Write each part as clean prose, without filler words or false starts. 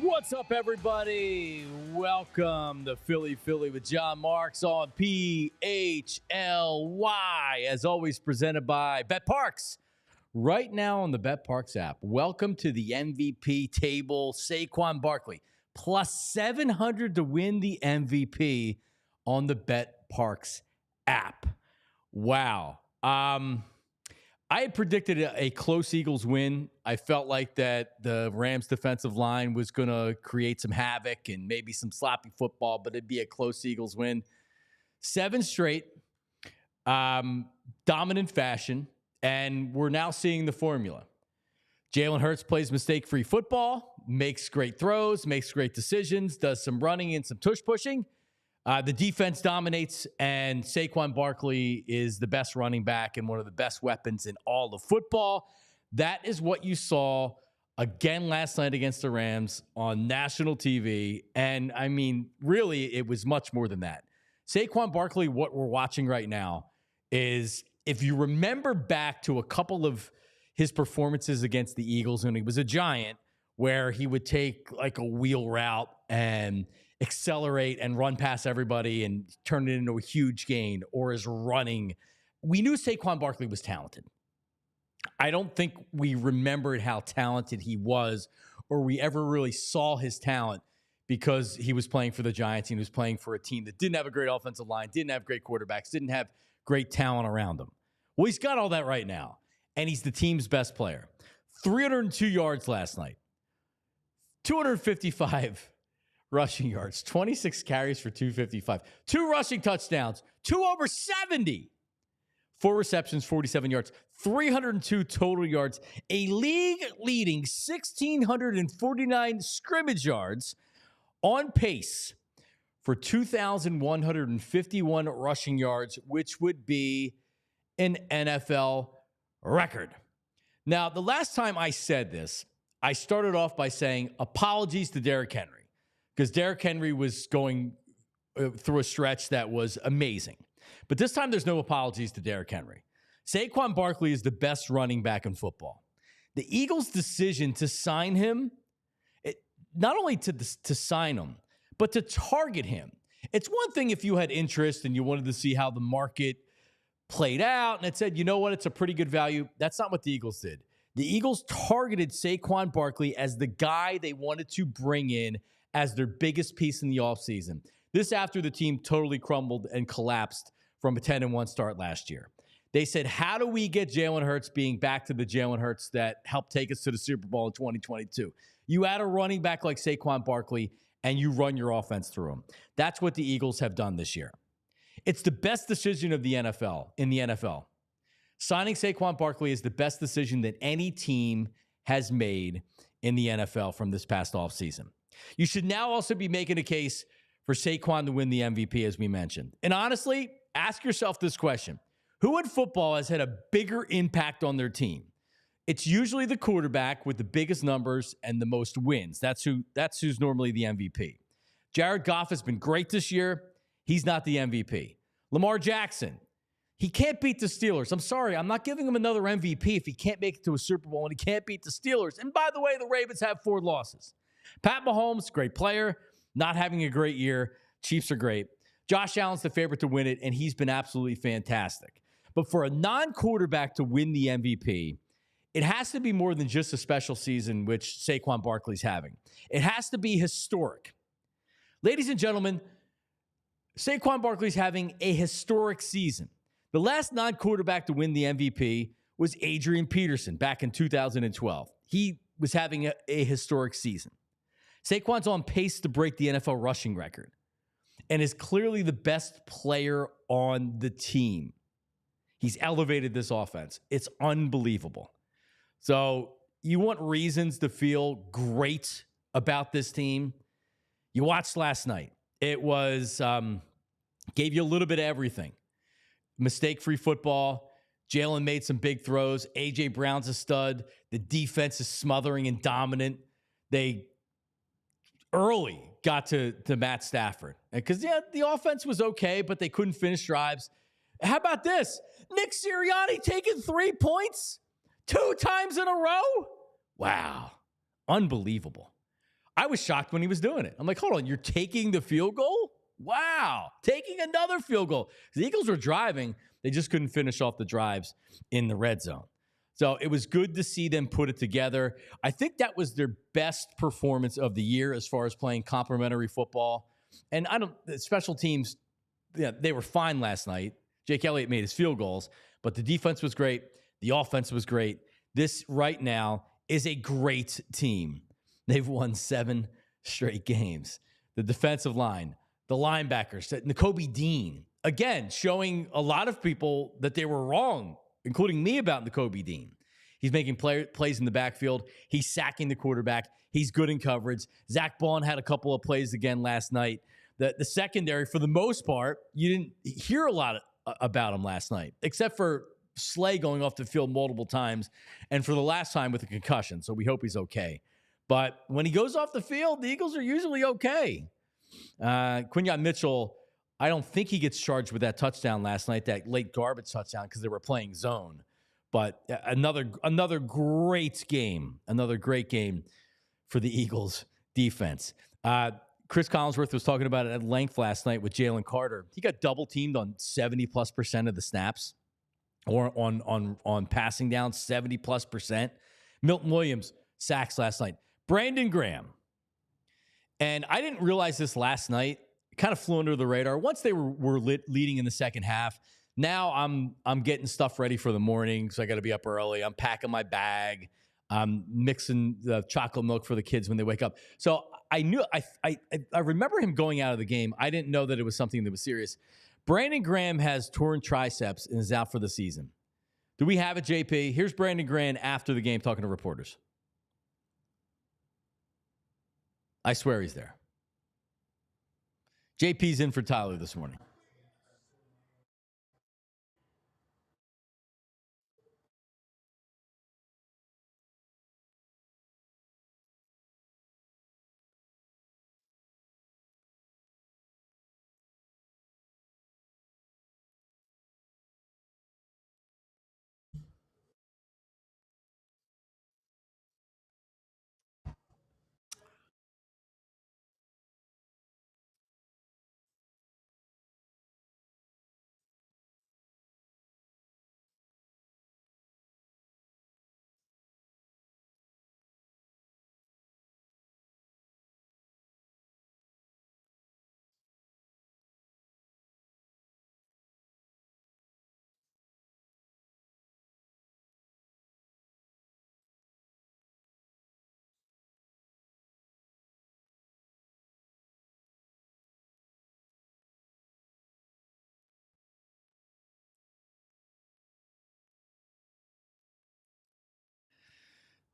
What's up, everybody? Welcome to Philly with Jon Marks on PHLY. As always, presented by BetParks. Right now on the BetParks app, welcome to the MVP table. Saquon Barkley, plus 700 to win the MVP on the BetParks app. Wow. I had predicted a close Eagles win. I felt like that the Rams defensive line was going to create some havoc and maybe some sloppy football, but it'd be a close Eagles win. 7 straight, dominant fashion, and we're now seeing the formula. Jalen Hurts plays mistake-free football, makes great throws, makes great decisions, does some running and some tush pushing. The defense dominates, and Saquon Barkley is the best running back and one of the best weapons in all of football. That is what you saw again last night against the Rams on national TV. And, I mean, really, it was much more than that. Saquon Barkley, what we're watching right now, is if you remember back to a couple of his performances against the Eagles when he was a Giant, where he would take like a wheel route and accelerate and run past everybody and turn it into a huge gain, or is running. We knew Saquon Barkley was talented. I don't think we remembered how talented he was, or we ever really saw his talent because he was playing for the Giants. He was playing for a team that didn't have a great offensive line, didn't have great quarterbacks, didn't have great talent around him. Well, he's got all that right now, and he's the team's best player. 302 yards last night, 255 rushing yards, 26 carries for 255, 2 rushing touchdowns, 2 over 70, 4 receptions, 47 yards, 302 total yards, a league-leading 1,649 scrimmage yards, on pace for 2,151 rushing yards, which would be an NFL record. Now, the last time I said this, I started off by saying apologies to Derrick Henry, because Derrick Henry was going through a stretch that was amazing. But this time, there's no apologies to Derrick Henry. Saquon Barkley is the best running back in football. The Eagles' decision to sign him, not only to sign him, but to target him. It's one thing if you had interest and you wanted to see how the market played out and it said, you know what, it's a pretty good value. That's not what the Eagles did. The Eagles targeted Saquon Barkley as the guy they wanted to bring in as their biggest piece in the offseason. This after the team totally crumbled and collapsed from a 10-1 start last year. They said, how do we get Jalen Hurts being back to the Jalen Hurts that helped take us to the Super Bowl in 2022? You add a running back like Saquon Barkley, and you run your offense through him. That's what the Eagles have done this year. It's the best decision of the NFL, in the NFL. Signing Saquon Barkley is the best decision that any team has made in the NFL from this past offseason. You should now also be making a case for Saquon to win the MVP, as we mentioned. And honestly, ask yourself this question. Who in football has had a bigger impact on their team? It's usually the quarterback with the biggest numbers and the most wins. That's who's normally the MVP. Jared Goff has been great this year. He's not the MVP. Lamar Jackson, he can't beat the Steelers. I'm sorry, I'm not giving him another MVP if he can't make it to a Super Bowl and he can't beat the Steelers. And by the way, the Ravens have 4 losses. Pat Mahomes, great player, not having a great year. Chiefs are great. Josh Allen's the favorite to win it, and he's been absolutely fantastic. But for a non-quarterback to win the MVP, it has to be more than just a special season, which Saquon Barkley's having. It has to be historic. Ladies and gentlemen, Saquon Barkley's having a historic season. The last non-quarterback to win the MVP was Adrian Peterson back in 2012. He was having a historic season. Saquon's on pace to break the NFL rushing record and is clearly the best player on the team. He's elevated this offense. It's unbelievable. So you want reasons to feel great about this team? You watched last night. It was gave you a little bit of everything. Mistake-free football. Jalen made some big throws. A.J. Brown's a stud. The defense is smothering and dominant. They early got to Matt Stafford. Because, yeah, the offense was okay, but they couldn't finish drives. How about this? Nick Sirianni taking 3 points 2 times in a row? Wow. Unbelievable. I was shocked when he was doing it. I'm like, hold on, you're taking the field goal? Wow, taking another field goal. The Eagles were driving. They just couldn't finish off the drives in the red zone. So it was good to see them put it together. I think that was their best performance of the year as far as playing complementary football. And special teams, yeah, they were fine last night. Jake Elliott made his field goals, but the defense was great. The offense was great. This right now is a great team. They've won 7 straight games. The defensive line, the linebackers, Nakobe Dean, again, showing a lot of people that they were wrong, including me, about Nakobe Dean. He's making plays in the backfield. He's sacking the quarterback. He's good in coverage. Zach Bond had a couple of plays again last night. The secondary, for the most part, you didn't hear a lot about him last night, except for Slay going off the field multiple times, and for the last time with a concussion. So we hope he's okay. But when he goes off the field, the Eagles are usually okay. Quinyon Mitchell, I don't think he gets charged with that touchdown last night, that late garbage touchdown, because they were playing zone. But another great game, another great game for the Eagles defense. Chris Collinsworth was talking about it at length last night with Jalen Carter. He got double teamed on 70+% of the snaps, or on passing down 70+%. Milton Williams sacks last night. Brandon Graham. And I didn't realize this last night. It kind of flew under the radar. Once they were leading in the second half, now I'm getting stuff ready for the morning, so I got to be up early. I'm packing my bag. I'm mixing the chocolate milk for the kids when they wake up. So I knew I remember him going out of the game. I didn't know that it was something that was serious. Brandon Graham has torn triceps and is out for the season. Do we have it, JP? Here's Brandon Graham after the game talking to reporters. I swear he's there. JP's in for Tyler this morning.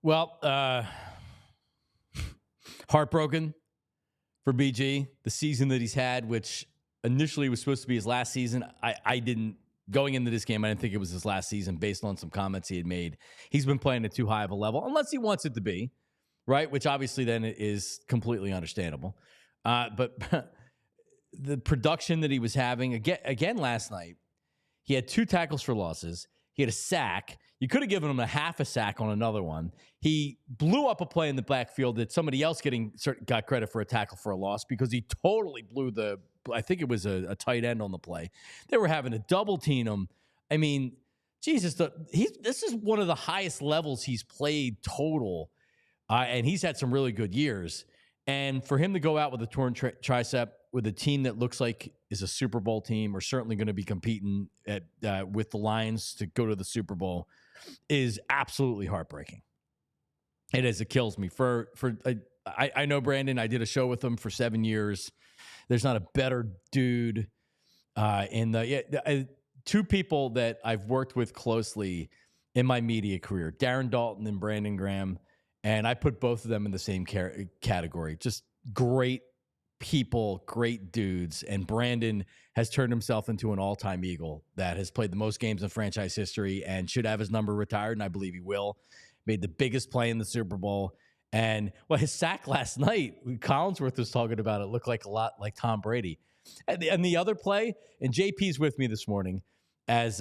Well, heartbroken for BG, the season that he's had, which initially was supposed to be his last season. I didn't, going into this game, I didn't think it was his last season based on some comments he had made. He's been playing at too high of a level, unless he wants it to be, right? Which obviously then is completely understandable. But the production that he was having, again last night, he had 2 tackles for losses. He had a sack. You could have given him a half a sack on another one. He blew up a play in the backfield that somebody else got credit for a tackle for a loss, because he totally blew I think it was a tight end on the play. They were having to double team him. I mean, Jesus, this is one of the highest levels he's played total, and he's had some really good years. And for him to go out with a torn tricep with a team that looks like is a Super Bowl team, or certainly going to be competing with the Lions to go to the Super Bowl, is absolutely heartbreaking. It is. It kills me. I know Brandon. I did a show with him for 7 years. There's not a better dude two people that I've worked with closely in my media career, Darren Dalton and Brandon Graham. And I put both of them in the same category. Just great people, great dudes. And Brandon has turned himself into an all-time Eagle that has played the most games in franchise history and should have his number retired, and I believe he will. Made the biggest play in the Super Bowl. And, well, his sack last night, Collinsworth was talking about it, looked like a lot like Tom Brady. And the other play, and JP's with me this morning as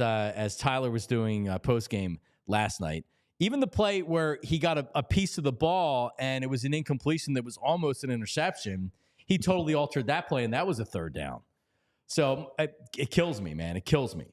Tyler was doing post-game last night, even the play where he got a piece of the ball and it was an incompletion that was almost an interception, he totally altered that play, and that was a 3rd down. So it kills me, man. It kills me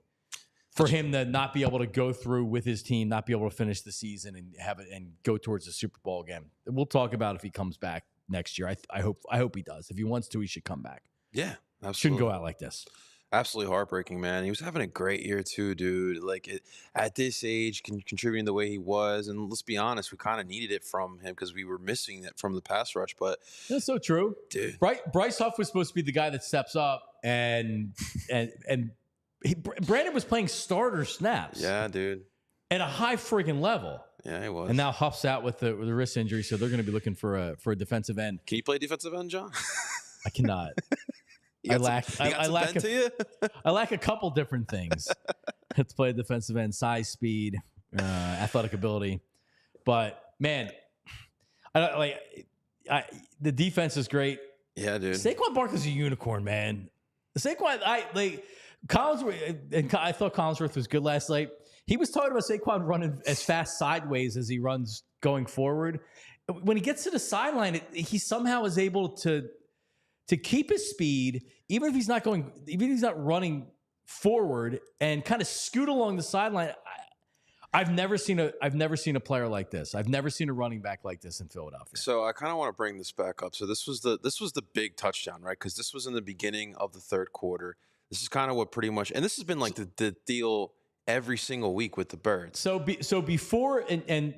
for him to not be able to go through with his team, not be able to finish the season and have it and go towards the Super Bowl again. We'll talk about if he comes back next year. I hope he does. If he wants to, he should come back. Yeah, absolutely. Shouldn't go out like this. Absolutely heartbreaking, man. He was having a great year too, dude. Like at this age, contributing the way he was, and let's be honest, we kind of needed it from him because we were missing it from the pass rush. But that's so true, dude. Bryce Huff was supposed to be the guy that steps up, and Brandon was playing starter snaps. Yeah, dude, at a high friggin' level. Yeah, he was. And now Huff's out with the wrist injury, so they're going to be looking for a defensive end. Can you play defensive end, John? I cannot. I lack a couple different things. Let's play defensive end: size, speed, athletic ability. But man, the defense is great. Yeah, dude. Saquon Barkley's a unicorn, man. Saquon, Collinsworth, and I thought Collinsworth was good last night. He was talking about Saquon running as fast sideways as he runs going forward. When he gets to the sideline, he somehow is able to keep his speed, even if he's not running forward, and kind of scoot along the sideline. I've never seen a player like this. I've never seen a running back like this in Philadelphia. So I kind of want to bring this back up. So this was the big touchdown, right? Because this was in the beginning of the 3rd quarter. This is kind of what pretty much, and this has been like the deal every single week with the Birds. So before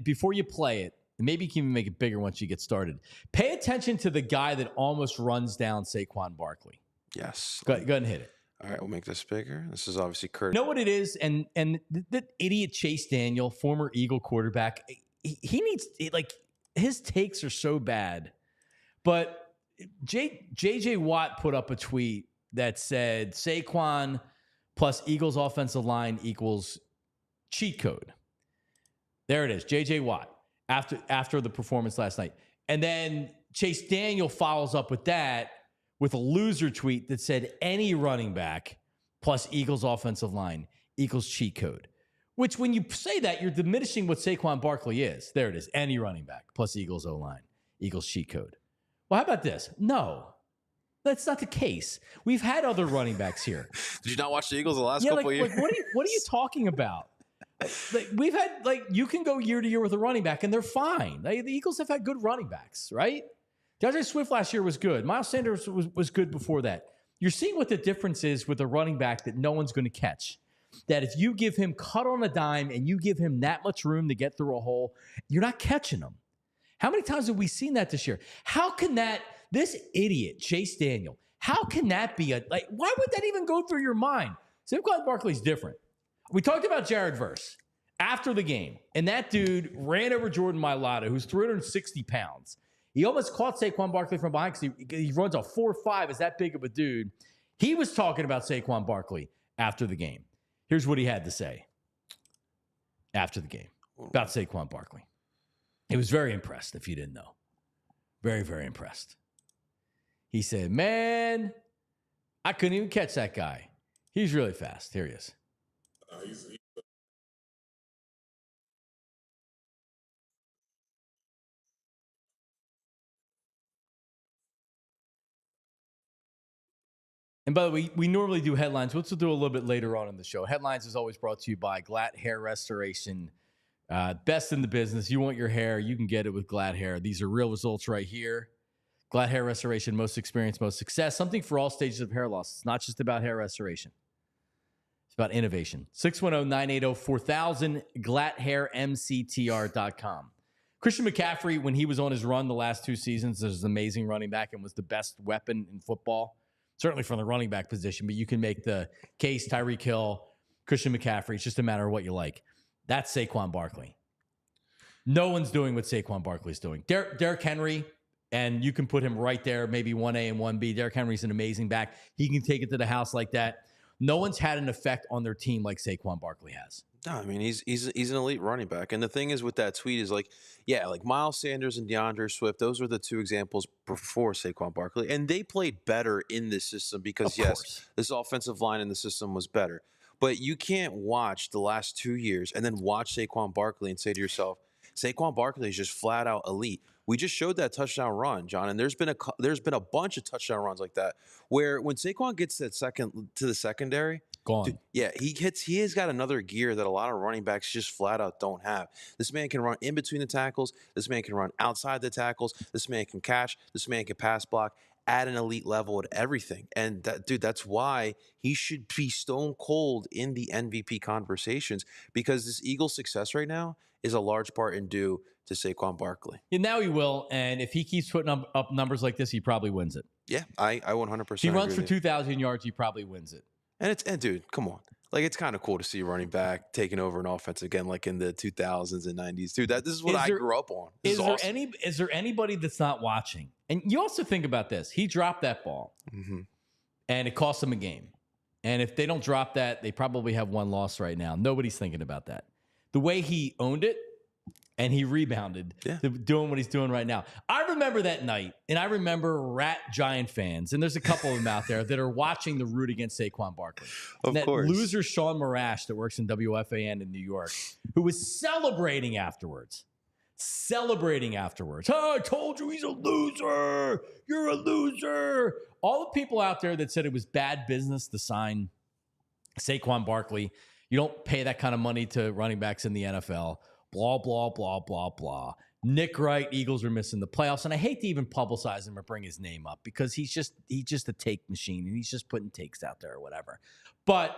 before you play it, and maybe you can even make it bigger once you get started, pay attention to the guy that almost runs down Saquon Barkley. Yes. Go ahead and hit it. All right, we'll make this bigger. This is obviously Kurt. You know what it is? And that idiot Chase Daniel, former Eagle quarterback, he needs, his takes are so bad. But J.J. Watt put up a tweet that said Saquon plus Eagles offensive line equals cheat code. There it is, J.J. Watt, after the performance last night. And then Chase Daniel follows up with that with a loser tweet that said any running back plus Eagles offensive line equals cheat code. Which, when you say that, you're diminishing what Saquon Barkley is. There it is, any running back plus Eagles O-line equals cheat code. Well, how about this? No, that's not the case. We've had other running backs here. Did you not watch the Eagles the last couple of years? What are you talking about? We've had, you can go year to year with a running back, and they're fine. The Eagles have had good running backs, right? DeAndre Swift last year was good. Miles Sanders was good before that. You're seeing what the difference is with a running back that no one's going to catch. That if you give him cut on a dime and you give him that much room to get through a hole, you're not catching him. How many times have we seen that this year? How can this idiot, Chase Daniel, how can that be why would that even go through your mind? Saquon Barkley's different. We talked about Jared Verse after the game, and that dude ran over Jordan Mailata, who's 360 pounds. He almost caught Saquon Barkley from behind because he runs a 4.5, is that big of a dude. He was talking about Saquon Barkley after the game. Here's what he had to say after the game about Saquon Barkley. He was very impressed, if you didn't know. Very, very impressed. He said, man, I couldn't even catch that guy. He's really fast. Here he is. And by the way, we normally do headlines. We'll do a little bit later on in the show. Headlines is always brought to you by Glatt Hair Restoration. Best in the business. You want your hair, you can get it with Glatt Hair. These are real results right here. Glatt Hair Restoration, most experience, most success. Something for all stages of hair loss. It's not just about hair restoration. It's about innovation. 610-980-4000, glatthairmctr.com. Christian McCaffrey, when he was on his run the last 2 seasons, was an amazing running back and was the best weapon in football. Certainly from the running back position, but you can make the case Tyreek Hill, Christian McCaffrey. It's just a matter of what you like. That's Saquon Barkley. No one's doing what Saquon Barkley's doing. Derrick Henry, and you can put him right there, maybe 1A and 1B. Derrick Henry's an amazing back. He can take it to the house like that. No one's had an effect on their team like Saquon Barkley has. No, I mean, he's an elite running back. And the thing is with that tweet is Miles Sanders and DeAndre Swift, those were the 2 examples before Saquon Barkley. And they played better in this system because, yes, this offensive line in the system was better. But you can't watch the last 2 years and then watch Saquon Barkley and say to yourself, Saquon Barkley is just flat out elite. We just showed that touchdown run, John, and there's been a bunch of touchdown runs like that where when Saquon gets that second to the secondary, Gone. dude, yeah, he has got another gear that a lot of running backs just flat out don't have. This man can run in between the tackles. This man can run outside the tackles. This man can catch. This man can pass block at an elite level at everything. And that's why he should be stone cold in the MVP conversations, because this Eagles' success right now is a large part in due to Saquon Barkley. Yeah, now he will, and if he keeps putting up numbers like this, he probably wins it. Yeah, I 100%. If he runs for 2,000 yards, he probably wins it. And dude, come on. Like, it's kind of cool to see a running back taking over an offense again, like in the 2000s and 90s. Dude, this is what I grew up on. This is awesome. Is there anybody that's not watching? And you also think about this. He dropped that ball, and it cost him a game. And if they don't drop that, they probably have one loss right now. Nobody's thinking about that. The way he owned it, and he rebounded, doing what he's doing right now. I remember that night, and I remember Rat Giant fans, and there's a couple of them out there that are watching the root against Saquon Barkley. Of course. That loser Sean Marash that works in WFAN in New York, who was celebrating afterwards. Oh, I told you he's a loser. You're a loser. All the people out there that said it was bad business to sign Saquon Barkley. You don't pay that kind of money to running backs in the NFL. Blah, blah, blah, blah, blah. Nick Wright, Eagles are missing the playoffs. And I hate to even publicize him or bring his name up because he's just a take machine and he's just putting takes out there or whatever. But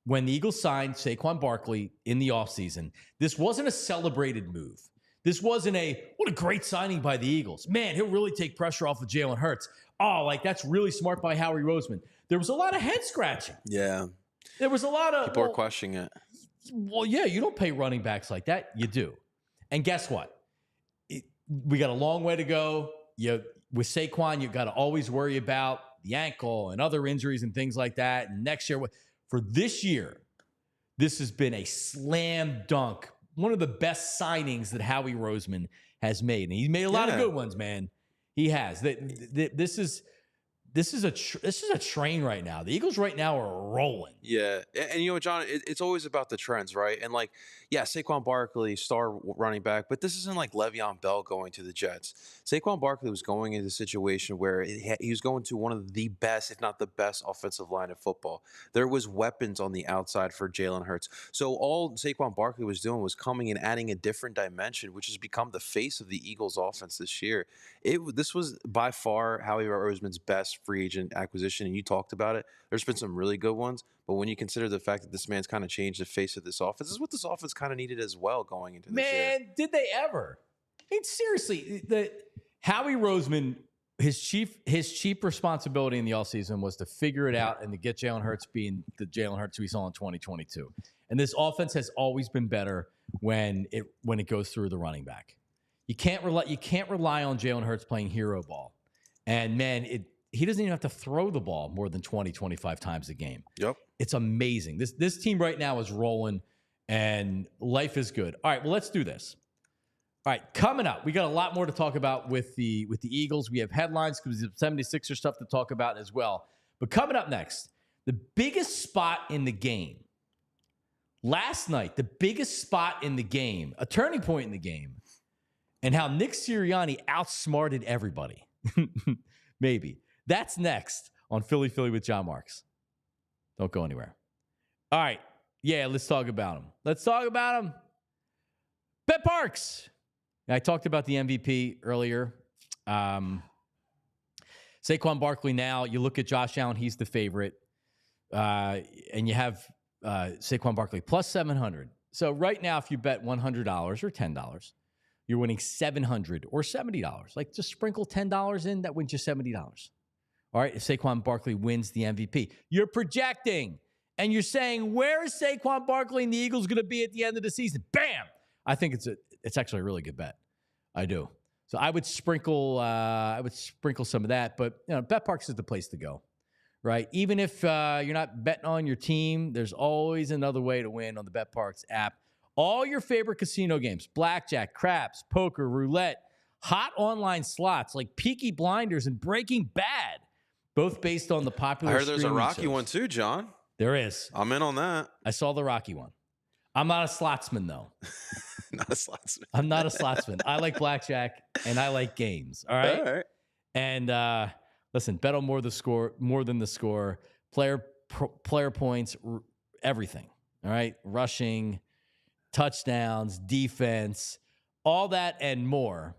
when the Eagles signed Saquon Barkley in the offseason, this wasn't a celebrated move. This wasn't what a great signing by the Eagles. Man, he'll really take pressure off of Jalen Hurts. Oh, like that's really smart by Howie Roseman. There was a lot of head scratching. Yeah. There was a lot of people are questioning it. Well, yeah, you don't pay running backs like that. You do. And guess what? We got a long way to go. With Saquon, you've got to always worry about the ankle and other injuries and things like that. And next year, for this year, this has been a slam dunk. One of the best signings that Howie Roseman has made. And he's made a lot of good ones, man. He has. This is a train right now. The Eagles right now are rolling. Yeah. And you know, John, it's always about the trends, right? And like, yeah, Saquon Barkley, star running back, but this isn't like Le'Veon Bell going to the Jets. Saquon Barkley was going into a situation where he was going to one of the best, if not the best, offensive line of football. There was weapons on the outside for Jalen Hurts. So all Saquon Barkley was doing was coming and adding a different dimension, which has become the face of the Eagles offense this year. This was by far Howie Roseman's best free agent acquisition, and you talked about it. There's been some really good ones, but when you consider the fact that this man's kind of changed the face of this offense, this is what this offense kind of needed as well going into this year. Man, did they ever? I mean, seriously, Howie Roseman, his chief responsibility in the offseason was to figure it out and to get Jalen Hurts being the Jalen Hurts we saw in 2022. And this offense has always been better when it goes through the running back. You can't rely on Jalen Hurts playing hero ball. And man, he doesn't even have to throw the ball more than 20, 25 times a game. Yep. It's amazing. This team right now is rolling and life is good. All right, well, let's do this. All right, coming up, we got a lot more to talk about with the Eagles. We have headlines because we have 76er stuff to talk about as well. But coming up next, the biggest spot in the game. Last night, the biggest spot in the game, a turning point in the game, and how Nick Sirianni outsmarted everybody. Maybe. That's next on Philly with Jon Marks. Don't go anywhere. All right. Yeah, let's talk about him. Bet Parks. I talked about the MVP earlier. Saquon Barkley now. You look at Josh Allen, he's the favorite. And you have Saquon Barkley plus 700. So right now, if you bet $100 or $10, you're winning $700 or $70. Like, just sprinkle $10 in, that wins you $70. All right, if Saquon Barkley wins the MVP. You're projecting, and you're saying, where is Saquon Barkley and the Eagles going to be at the end of the season? Bam! I think it's actually a really good bet. I do. So I would sprinkle some of that, but Bet Parks is the place to go, right? Even if you're not betting on your team, there's always another way to win on the Bet Parks app. All your favorite casino games, blackjack, craps, poker, roulette, hot online slots like Peaky Blinders and Breaking Bad, both based on the popular I heard there's a Rocky shows. one too, John. There is. I'm in on that. I saw the Rocky one. I'm not a slotsman, though. Not a slotsman. I'm not a slotsman. I like blackjack, and I like games. All right? All right. And listen, bet on more than the score, player points, everything. All right? Rushing, touchdowns, defense, all that and more.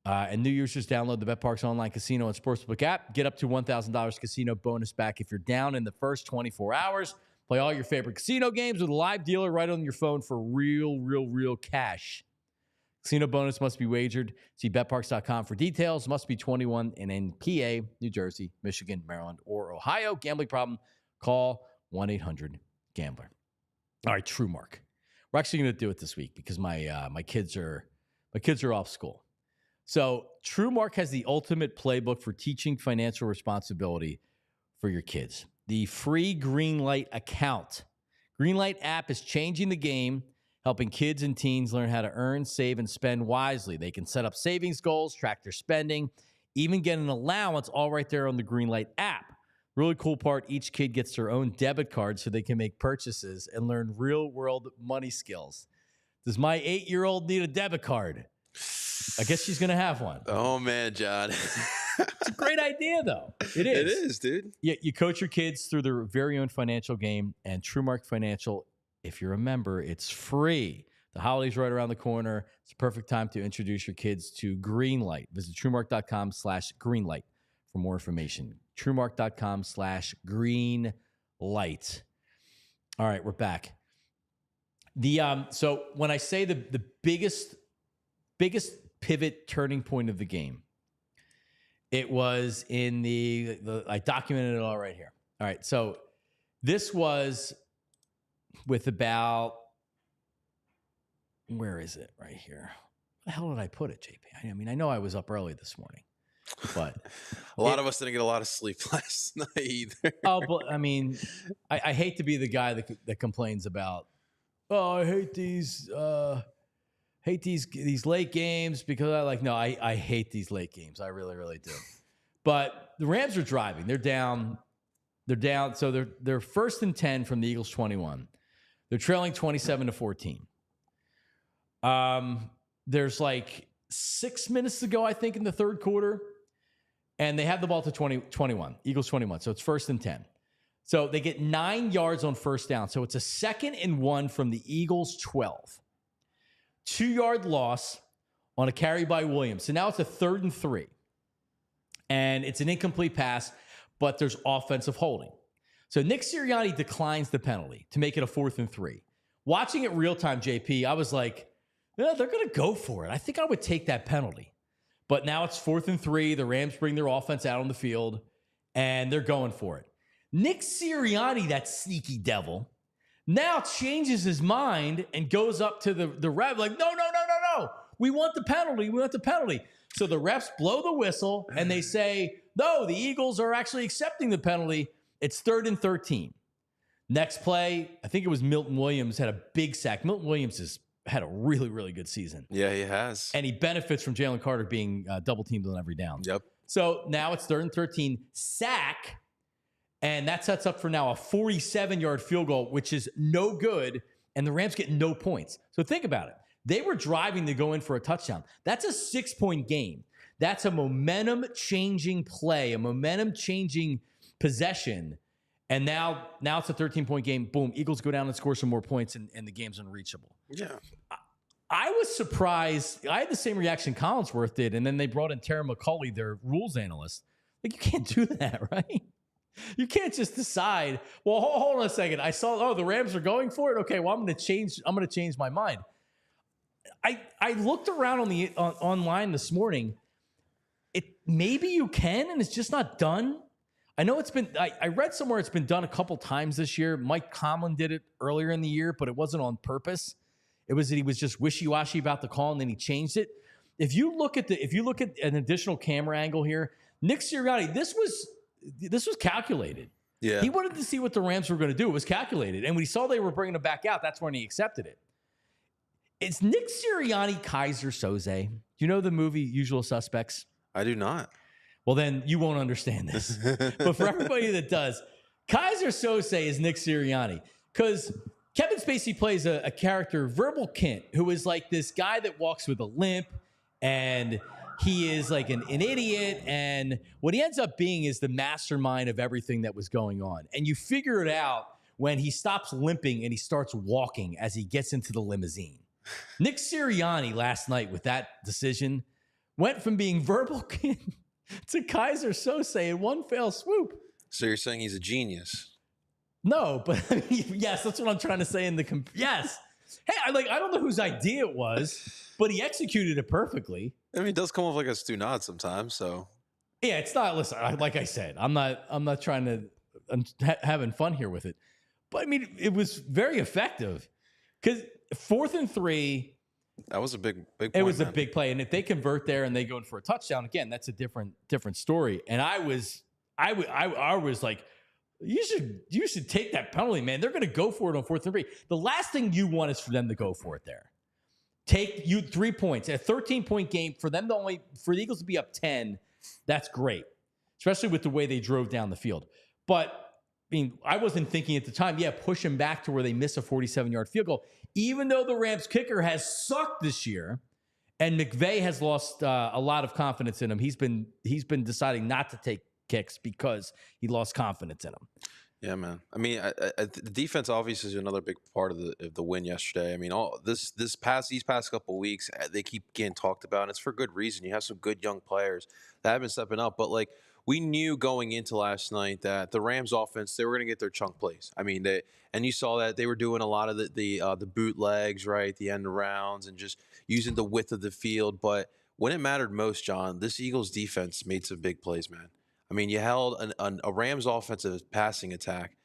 And new users download the BetParks online casino and sportsbook app. Get up to $1,000 casino bonus back if you're down in the first 24 hours. Play all your favorite casino games with a live dealer right on your phone for real cash. Casino bonus must be wagered. See betparks.com for details. Must be 21 and in PA, New Jersey, Michigan, Maryland, or Ohio. Gambling problem? Call 1-800-GAMBLER. All right, True Mark. We're actually going to do it this week because my kids are off school. So True Mark has the ultimate playbook for teaching financial responsibility for your kids. The free Greenlight account. Greenlight app is changing the game, helping kids and teens learn how to earn, save, and spend wisely. They can set up savings goals, track their spending, even get an allowance all right there on the Greenlight app. Really cool part, each kid gets their own debit card so they can make purchases and learn real-world money skills. Does my 8-year-old need a debit card? I guess she's going to have one. Oh, man, John. It's a great idea, though. It is. It is, dude. You coach your kids through their very own financial game, and TrueMark Financial, if you're a member, it's free. The holiday's right around the corner. It's a perfect time to introduce your kids to Greenlight. Visit TrueMark.com/Greenlight for more information. TrueMark.com/Greenlight. All right, we're back. So when I say the biggest pivot turning point of the game, it was in the I documented it all right here. All right, so this was with about, where is it? Right here. Where the hell did I put it, JP? I mean, I know I was up early this morning, but a lot of us didn't get a lot of sleep last night either. Oh, but I mean, I hate to be the guy that complains about, oh, I hate these late games because I hate these late games. I really do. But the Rams are driving. They're down. So they're first and 10 from the Eagles 21. They're trailing 27-14. There's like 6 minutes to go, I think, in the third quarter. And they have the ball to 21. Eagles 21. So it's first and 10. So they get 9 yards on first down. So it's a 2nd and 1 from the Eagles 12. 2-yard loss on a carry by Williams. So now it's a 3rd and 3. And it's an incomplete pass, but there's offensive holding. So Nick Sirianni declines the penalty to make it a 4th and 3. Watching it real time, JP, I was like, yeah, they're going to go for it. I think I would take that penalty. But now it's 4th and 3. The Rams bring their offense out on the field, and they're going for it. Nick Sirianni, that sneaky devil, now changes his mind and goes up to the ref like, no. We want the penalty. So the refs blow the whistle, and they say, no, the Eagles are actually accepting the penalty. It's 3rd and 13. Next play, I think it was Milton Williams had a big sack. Milton Williams has had a really good season. Yeah, he has. And he benefits from Jalen Carter being double-teamed on every down. Yep. So now it's 3rd and 13. Sack. And that sets up for now a 47-yard field goal, which is no good, and the Rams get no points. So think about it. They were driving to go in for a touchdown. That's a 6-point game. That's a momentum-changing play, a momentum-changing possession. And now it's a 13-point game. Boom, Eagles go down and score some more points, and the game's unreachable. Yeah. I was surprised. I had the same reaction Collinsworth did, and then they brought in Terry McCauley, their rules analyst. Like, you can't do that, right? You can't just decide, well, hold on a second. I saw, the Rams are going for it. Okay, well, I'm going to change my mind. I looked around online this morning. Maybe you can, and it's just not done. I know it's been, I read somewhere it's been done a couple times this year. Mike Tomlin did it earlier in the year, but it wasn't on purpose. It was that he was just wishy-washy about the call, and then he changed it. If you look at an additional camera angle here, Nick Sirianni, this was calculated. Yeah. He wanted to see what the Rams were going to do. It was calculated. And when he saw they were bringing him back out, that's when he accepted it. It's Nick Sirianni Kaiser Soze. Do you know the movie Usual Suspects? I do not. Well, then you won't understand this. But for everybody that does, Kaiser Sose is Nick Sirianni because Kevin Spacey plays a character, Verbal Kint, who is like this guy that walks with a limp, and he is like an idiot. And what he ends up being is the mastermind of everything that was going on. And you figure it out when he stops limping and he starts walking as he gets into the limousine. Nick Sirianni last night with that decision went from being Verbal Kint to Kaiser Sose in one fell swoop. So you're saying he's a genius? No, but I mean, yes, that's what I'm trying to say in the yes. Hey, I don't know whose idea it was, but he executed it perfectly. I mean, it does come off like a stu nod sometimes. So yeah, it's not. Listen, like I said, I'm not trying to. I'm having fun here with it, but I mean, it was very effective because 4th and 3. That was a big point. It was a big play, and if they convert there and they go in for a touchdown again, that's a different story. And I was like, you should take that penalty, man. They're going to go for it on 4th and 3. The last thing you want is for them to go for it there. Take you 3 points, a 13-point game for them for the Eagles to be up 10. That's great, especially with the way they drove down the field. But I mean, I wasn't thinking at the time, push them back to where they miss a 47-yard field goal. Even though the Rams kicker has sucked this year, and McVay has lost a lot of confidence in him, he's been deciding not to take kicks because he lost confidence in him. Yeah, man. I mean, the defense obviously is another big part of the win yesterday. I mean, all these past couple of weeks, they keep getting talked about, and it's for good reason. You have some good young players that have been stepping up, but like we knew going into last night that the Rams offense, they were going to get their chunk plays. I mean, and you saw that they were doing a lot of the bootlegs, right, the end rounds, and just using the width of the field. But when it mattered most, John, this Eagles defense made some big plays, man. I mean, you held a Rams offensive passing attack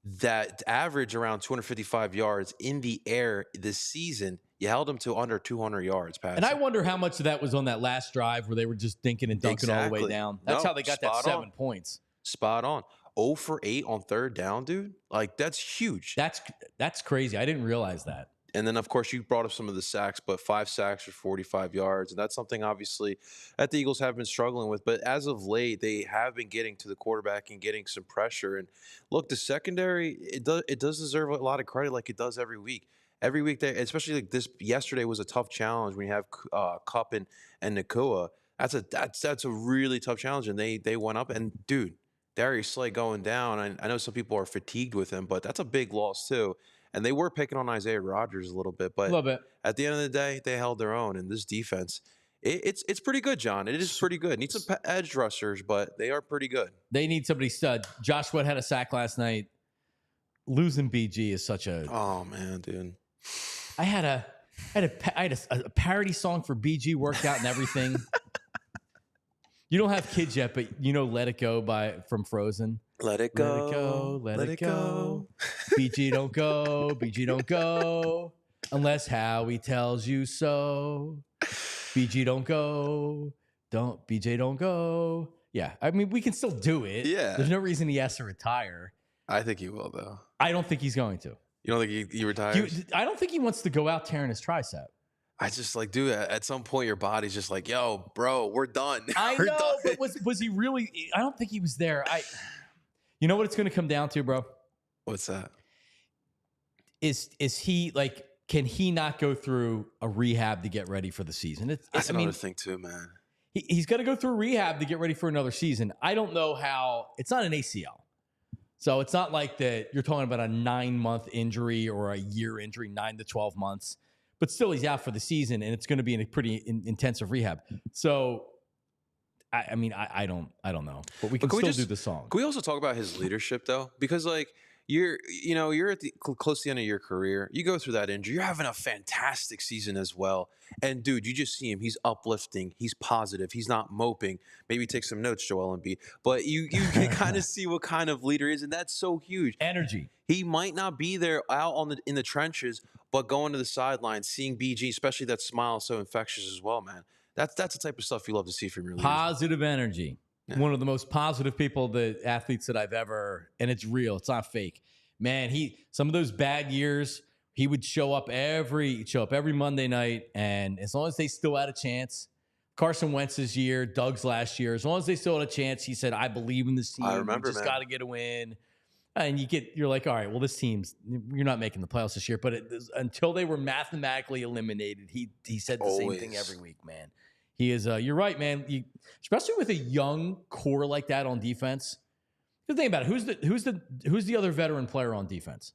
that averaged around 255 yards in the air this season. You held them to under 200 yards passing. And I wonder how much of that was on that last drive where they were just dinking and dunking all the way down. That's how they got that 7 points. Spot on. 0 for 8 on 3rd down, dude. Like, that's huge. That's crazy. I didn't realize that. And then, of course, you brought up some of the sacks, but 5 sacks for 45 yards. And that's something, obviously, that the Eagles have been struggling with. But as of late, they have been getting to the quarterback and getting some pressure. And, look, the secondary, it does deserve a lot of credit like it does every week. Every week, especially like this, yesterday was a tough challenge when you have Kupp and Nakua. That's a really tough challenge, and they went up. And, dude, Darius Slay going down. I know some people are fatigued with him, but that's a big loss, too. And they were picking on Isaiah Rodgers a little bit, but at the end of the day, they held their own. And this defense, it's pretty good, John. It is pretty good. Need some edge rushers, but they are pretty good. They need somebody stud. Josh Sweat had a sack last night. Losing BG is such a. Oh man, dude. I had a parody song for BG worked out and everything. You don't have kids yet, but you know "Let It Go" from Frozen. Let it go, let it go. BG don't go, BG don't go, unless Howie tells you so. BG don't go, BJ don't go. Yeah, I mean, we can still do it. Yeah. There's no reason he has to retire. I think he will, though. I don't think he's going to. You don't think he retires? I don't think he wants to go out tearing his tricep. I just like, dude, at some point your body's just like, yo, bro, we're done. I know, but was he really? I don't think he was there. You know what it's going to come down to, bro? What's that? Is he like? Can he not go through a rehab to get ready for the season? That's another thing too, man. He's got to go through rehab to get ready for another season. I don't know how. It's not an ACL, so it's not like that. You're talking about a 9-month injury or a year injury, 9 to 12 months. But still, he's out for the season, and it's going to be in a pretty intensive rehab. So, I mean, I don't know, but we can still do the song. Can we also talk about his leadership though? Because like you're at the close to the end of your career. You go through that injury. You're having a fantastic season as well. And dude, you just see him. He's uplifting. He's positive. He's not moping. Maybe take some notes, Joel Embiid. But you can kind of see what kind of leader he is, and that's so huge. Energy. He might not be there out in the trenches, but going to the sideline, seeing BG, especially that smile, so infectious as well, man. That's the type of stuff you love to see from your leaders. Positive energy. Yeah. One of the most positive athletes that I've ever, and it's real. It's not fake. Man, some of those bad years, he would show up every Monday night, and as long as they still had a chance, Carson Wentz's year, Doug's last year, as long as they still had a chance, he said, "I believe in this team. I remember, we just got to get a win." And you're like, all right, well, this team's, you're not making the playoffs this year. But until they were mathematically eliminated, he said the same thing every week, man. He is, you're right, man. Especially with a young core like that on defense. Just think about it. Who's the other veteran player on defense?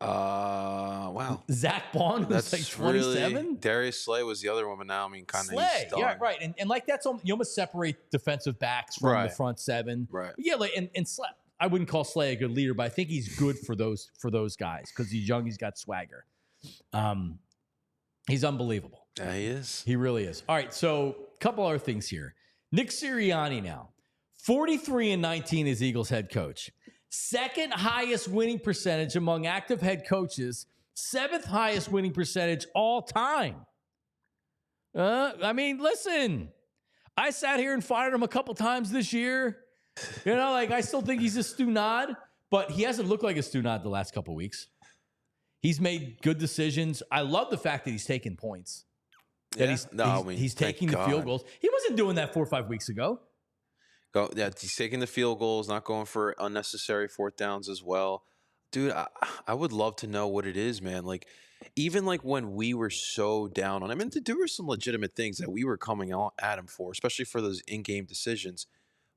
Wow. Zach Bond, who's like 27. Really, Darius Slay was the other one, but now I mean, kind of Slay, yeah, right. And like you almost separate defensive backs from the front seven, right? But yeah, like and Slay, I wouldn't call Slay a good leader, but I think he's good for those guys because he's young, he's got swagger. He's unbelievable. Yeah, he is. He really is. All right, so a couple other things here. Nick Sirianni now, 43-19 as Eagles head coach. Second highest winning percentage among active head coaches. Seventh highest winning percentage all time. I mean, listen, I sat here and fired him a couple times this year. You know, like I still think he's a Stu-Nod, but he hasn't looked like a Stu-Nod the last couple weeks. He's made good decisions. I love the fact that he's taking points. That he's taking the field goals. He wasn't doing that 4 or 5 weeks ago. Yeah, he's taking the field goals, not going for unnecessary fourth downs as well. Dude, I would love to know what it is, man. Like, even like when we were so down on him, and there were some legitimate things that we were coming at him for, especially for those in-game decisions.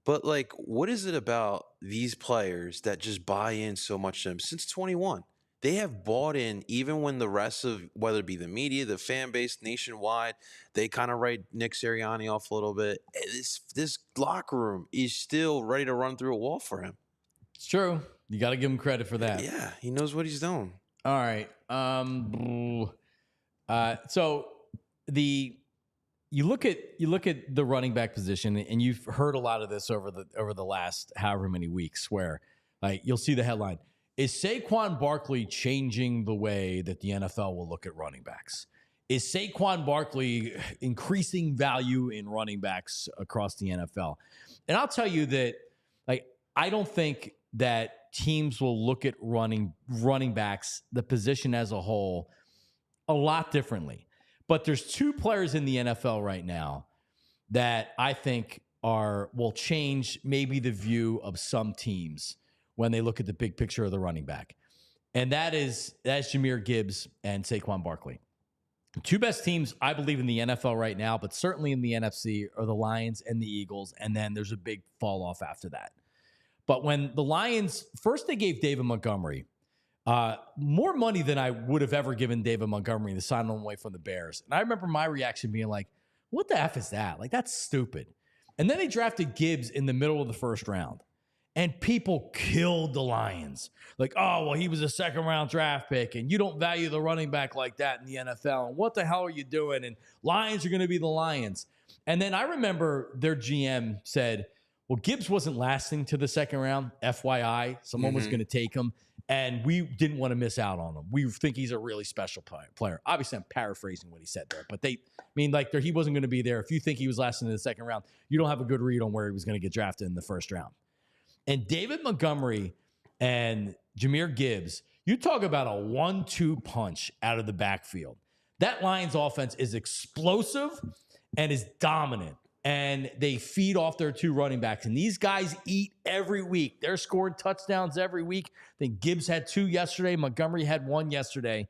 But like, what is it about these players that just buy in so much to him? Since 21, they have bought in, even when the rest of, whether it be the media, the fan base nationwide, they kind of write Nick Sirianni off a little bit. This locker room is still ready to run through a wall for him. It's true. You got to give him credit for that. Yeah, he knows what he's doing. All right. So you look at the running back position, and you've heard a lot of this over the last however many weeks, where like you'll see the headline: is Saquon Barkley changing the way that the NFL will look at running backs? Is Saquon Barkley increasing value in running backs across the NFL? And I'll tell you that, like, I don't think that teams will look at running backs, the position as a whole, a lot differently. But there's two players in the NFL right now that I think will change maybe the view of some teams when they look at the big picture of the running back. And that's Jahmyr Gibbs and Saquon Barkley. The two best teams, I believe, in the NFL right now, but certainly in the NFC, are the Lions and the Eagles. And then there's a big fall off after that. But when the Lions, first they gave David Montgomery more money than I would have ever given David Montgomery to sign him away from the Bears. And I remember my reaction being like, what the F is that? Like, that's stupid. And then they drafted Gibbs in the middle of the first round. And people killed the Lions. Like, oh, well, he was a second-round draft pick, and you don't value the running back like that in the NFL. And what the hell are you doing? And Lions are going to be the Lions. And then I remember their GM said, well, Gibbs wasn't lasting to the second round, FYI. Someone was going to take him, and we didn't want to miss out on him. We think he's a really special player. Obviously, I'm paraphrasing what he said there, but he wasn't going to be there. If you think he was lasting in the second round, you don't have a good read on where he was going to get drafted in the first round. And David Montgomery and Jahmyr Gibbs, you talk about a 1-2 punch out of the backfield. That Lions offense is explosive and is dominant. And they feed off their two running backs. And these guys eat every week. They're scoring touchdowns every week. I think Gibbs had 2 yesterday. Montgomery had 1 yesterday.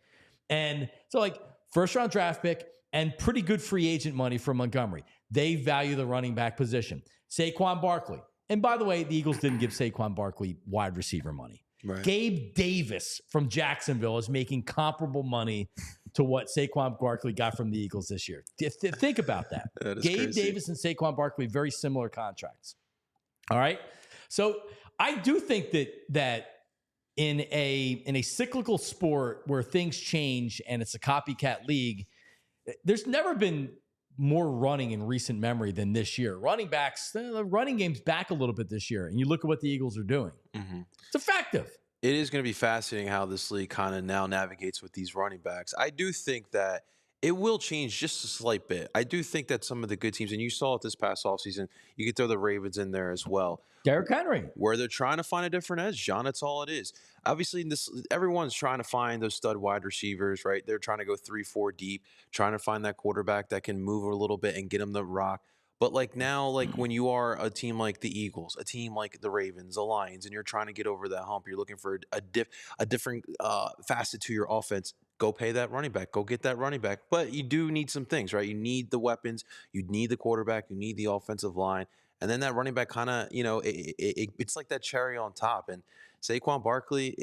And so, like, first-round draft pick and pretty good free agent money from Montgomery. They value the running back position. Saquon Barkley. And by the way, the Eagles didn't give Saquon Barkley wide receiver money. Right. Gabe Davis from Jacksonville is making comparable money to what Saquon Barkley got from the Eagles this year. Think about that. Gabe crazy. Davis and Saquon Barkley, very similar contracts. All right. So I do think that in a cyclical sport where things change and it's a copycat league, there's never been more running in recent memory than this year. Running backs, the running game's back a little bit this year, and you look at what the Eagles are doing. Mm-hmm. It's effective. It is going to be fascinating how this league kind of now navigates with these running backs. I do think that it will change just a slight bit. I do think that some of the good teams, and you saw it this past offseason, you could throw the Ravens in there as well. Derrick Henry. Where they're trying to find a different edge, John, that's all it is. Obviously, everyone's trying to find those stud wide receivers, right? They're trying to go 3-4 deep, trying to find that quarterback that can move a little bit and get them the rock. But like now, like when you are a team like the Eagles, a team like the Ravens, the Lions, and you're trying to get over that hump, you're looking for a different facet to your offense. Go pay that running back. Go get that running back. But you do need some things, right? You need the weapons. You need the quarterback. You need the offensive line. And then that running back kind of, it's like that cherry on top. And Saquon Barkley,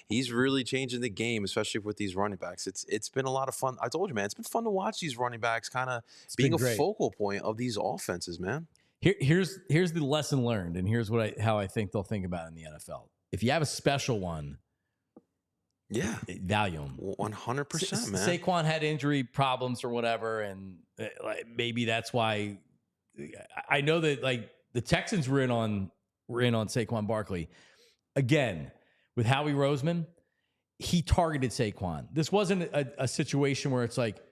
he's really changing the game, especially with these running backs. It's been a lot of fun. I told you, man, it's been fun to watch these running backs kind of being a focal point of these offenses, man. Here's the lesson learned, and here's how I think they'll think about it in the NFL. If you have a special one, value him 100%, man. Saquon had injury problems or whatever, and maybe that's why. I know that like the Texans were in on Saquon Barkley again with Howie Roseman. He targeted Saquon. This wasn't a situation where it's like,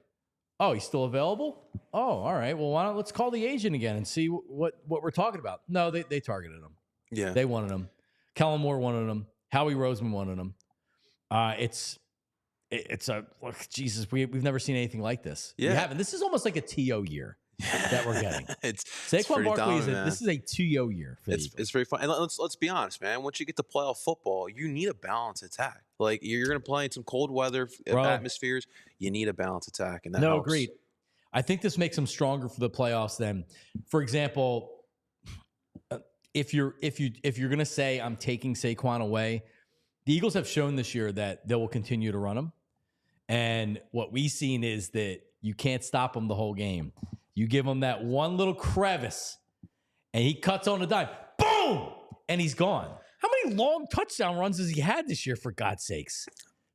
oh, he's still available. Oh, all right. Well, let's call the agent again and see what we're talking about. No, they targeted him. Yeah, they wanted him. Kellen Moore wanted him. Howie Roseman wanted him. It's a look, Jesus. We've never seen anything like this. Yeah, we haven't. This is almost like a TO year that we're getting. Saquon Barkley this is a 2-year year for it's very fun. And let's be honest, man. Once you get to playoff football, you need a balanced attack. Like you're going to play in some cold weather atmospheres. You need a balanced attack, and that helps. Agreed. I think this makes them stronger for the playoffs. Then, for example, if you're going to say I'm taking Saquon away, the Eagles have shown this year that they will continue to run him, and what we've seen is that you can't stop him the whole game. You give him that one little crevice, and he cuts on a dime. Boom! And he's gone. How many long touchdown runs has he had this year, for God's sakes?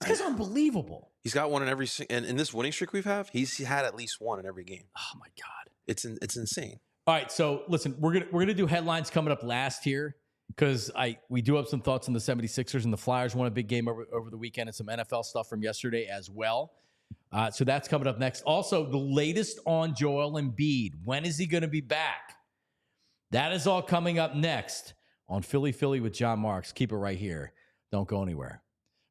This guy's unbelievable. He's got one in every – and in this winning streak he's had at least one in every game. Oh, my God. It's insane. All right, so listen, we're gonna do headlines coming up last here because we do have some thoughts on the 76ers, and the Flyers won a big game over the weekend, and some NFL stuff from yesterday as well. So that's coming up next. Also, the latest on Joel Embiid. When is he going to be back? That is all coming up next on Philly with Jon Marks. Keep it right here. Don't go anywhere.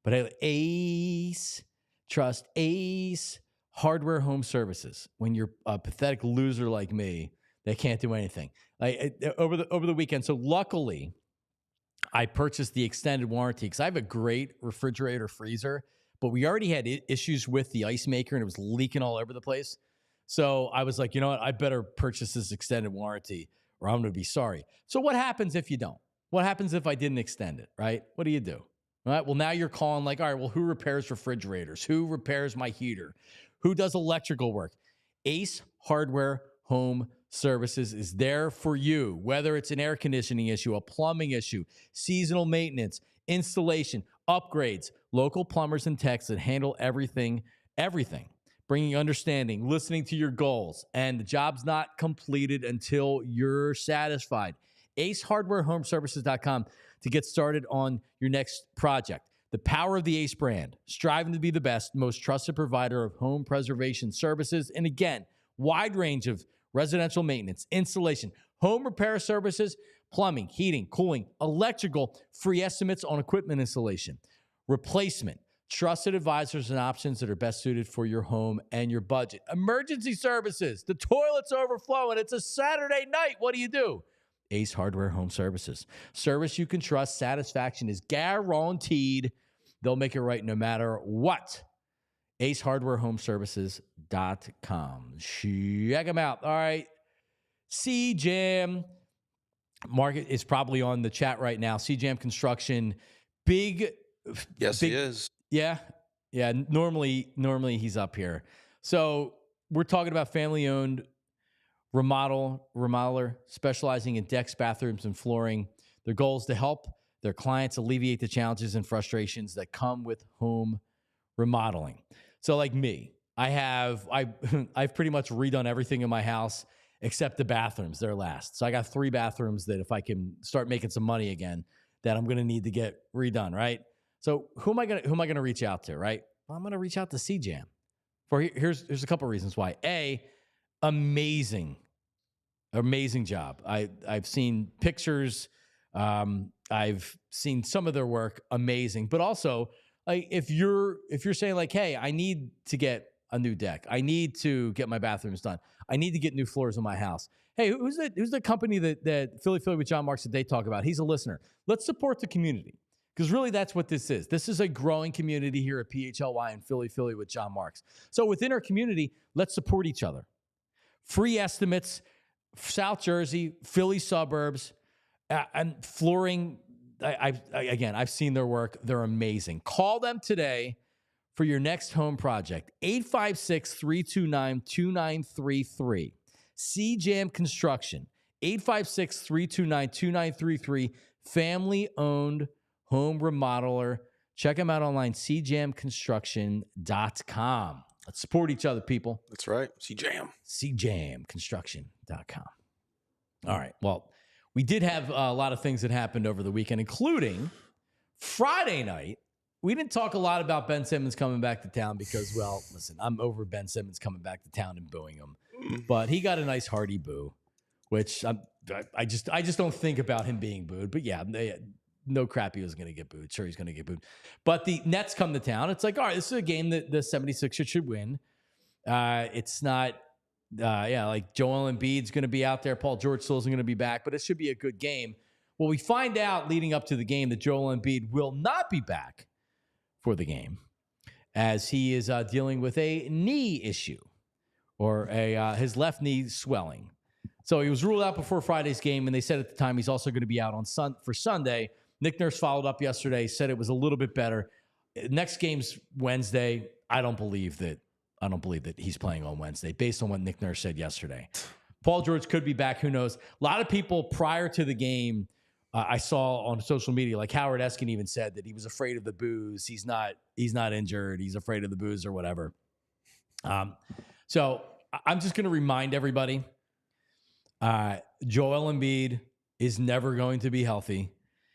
But hey, Ace, trust Ace Hardware Home Services. When you're a pathetic loser like me, they can't do anything. Over the weekend. So luckily, I purchased the extended warranty because I have a great refrigerator freezer. But we already had issues with the ice maker, and it was leaking all over the place. So I was like, you know what? I better purchase this extended warranty, or I'm going to be sorry. So what happens if you don't? What happens if I didn't extend it, right? What do you do? All right, well, now you're calling like, all right, well, who repairs refrigerators? Who repairs my heater? Who does electrical work? Ace Hardware Home Services is there for you, whether it's an air conditioning issue, a plumbing issue, seasonal maintenance, installation, upgrades, local plumbers and techs that handle everything, bringing understanding, listening to your goals, and the job's not completed until you're satisfied. AceHardwareHomeServices.com to get started on your next project. The power of the Ace brand, striving to be the best, most trusted provider of home preservation services. And again, wide range of residential maintenance, installation, home repair services, plumbing, heating, cooling, electrical, free estimates on equipment installation, replacement, trusted advisors and options that are best suited for your home and your budget. Emergency services, the toilet's overflowing. It's a Saturday night. What do? Ace Hardware Home Services. Service you can trust. Satisfaction is guaranteed. They'll make it right no matter what. AceHardwareHomeServices.com. Check them out. All right. C-Jam. Market is probably on the chat right now. C-Jam Construction. He is. Yeah. Normally he's up here. So we're talking about family-owned remodeler specializing in decks, bathrooms, and flooring. Their goal is to help their clients alleviate the challenges and frustrations that come with home remodeling. So like me, I've pretty much redone everything in my house except the bathrooms. They're last. So I got 3 bathrooms that if I can start making some money again, that I'm going to need to get redone, right? So who am I going to reach out to, right? Well, I'm going to reach out to C-Jam. Here's a couple reasons why. A, amazing job. I've seen pictures. I've seen some of their work. Amazing. But also, like if you're saying like, hey, I need to get a new deck. I need to get my bathrooms done. I need to get new floors in my house. Hey, who's the company that Philly with Jon Marks that they talk about? He's a listener. Let's support the community, because really that's what this is. This is a growing community here at PHLY and Philly with Jon Marks. So within our community, let's support each other. Free estimates, South Jersey, Philly suburbs, and flooring. I've seen their work. They're amazing. Call them today for your next home project. 856-329-2933. CJAM Construction. 856-329-2933. Family-owned home remodeler. Check them out online, cjamconstruction.com. Let's support each other, people. That's right. CJAM. cjamconstruction.com. All right. Well, we did have a lot of things that happened over the weekend, including Friday night. We didn't talk a lot about Ben Simmons coming back to town because, well, listen, I'm over Ben Simmons coming back to town and booing him. But he got a nice hearty boo, which I just don't think about him being booed. But yeah, no crap he was going to get booed. Sure, he's going to get booed. But the Nets come to town. It's like, all right, this is a game that the 76ers should win. It's not, like Joel Embiid's going to be out there. Paul George still isn't going to be back, but it should be a good game. Well, we find out leading up to the game that Joel Embiid will not be back for the game, as he is dealing with a knee issue, or his left knee swelling. So he was ruled out before Friday's game, and they said at the time he's also going to be out for Sunday. Nick Nurse followed up yesterday, said it was a little bit better. Next game's Wednesday. I don't believe that he's playing on Wednesday, based on what Nick Nurse said yesterday. Paul George could be back. Who knows? A lot of people prior to the game, I saw on social media, like Howard Eskin even said that he was afraid of the boos. He's not injured. He's afraid of the boos or whatever. So I'm just going to remind everybody, Joel Embiid is never going to be healthy.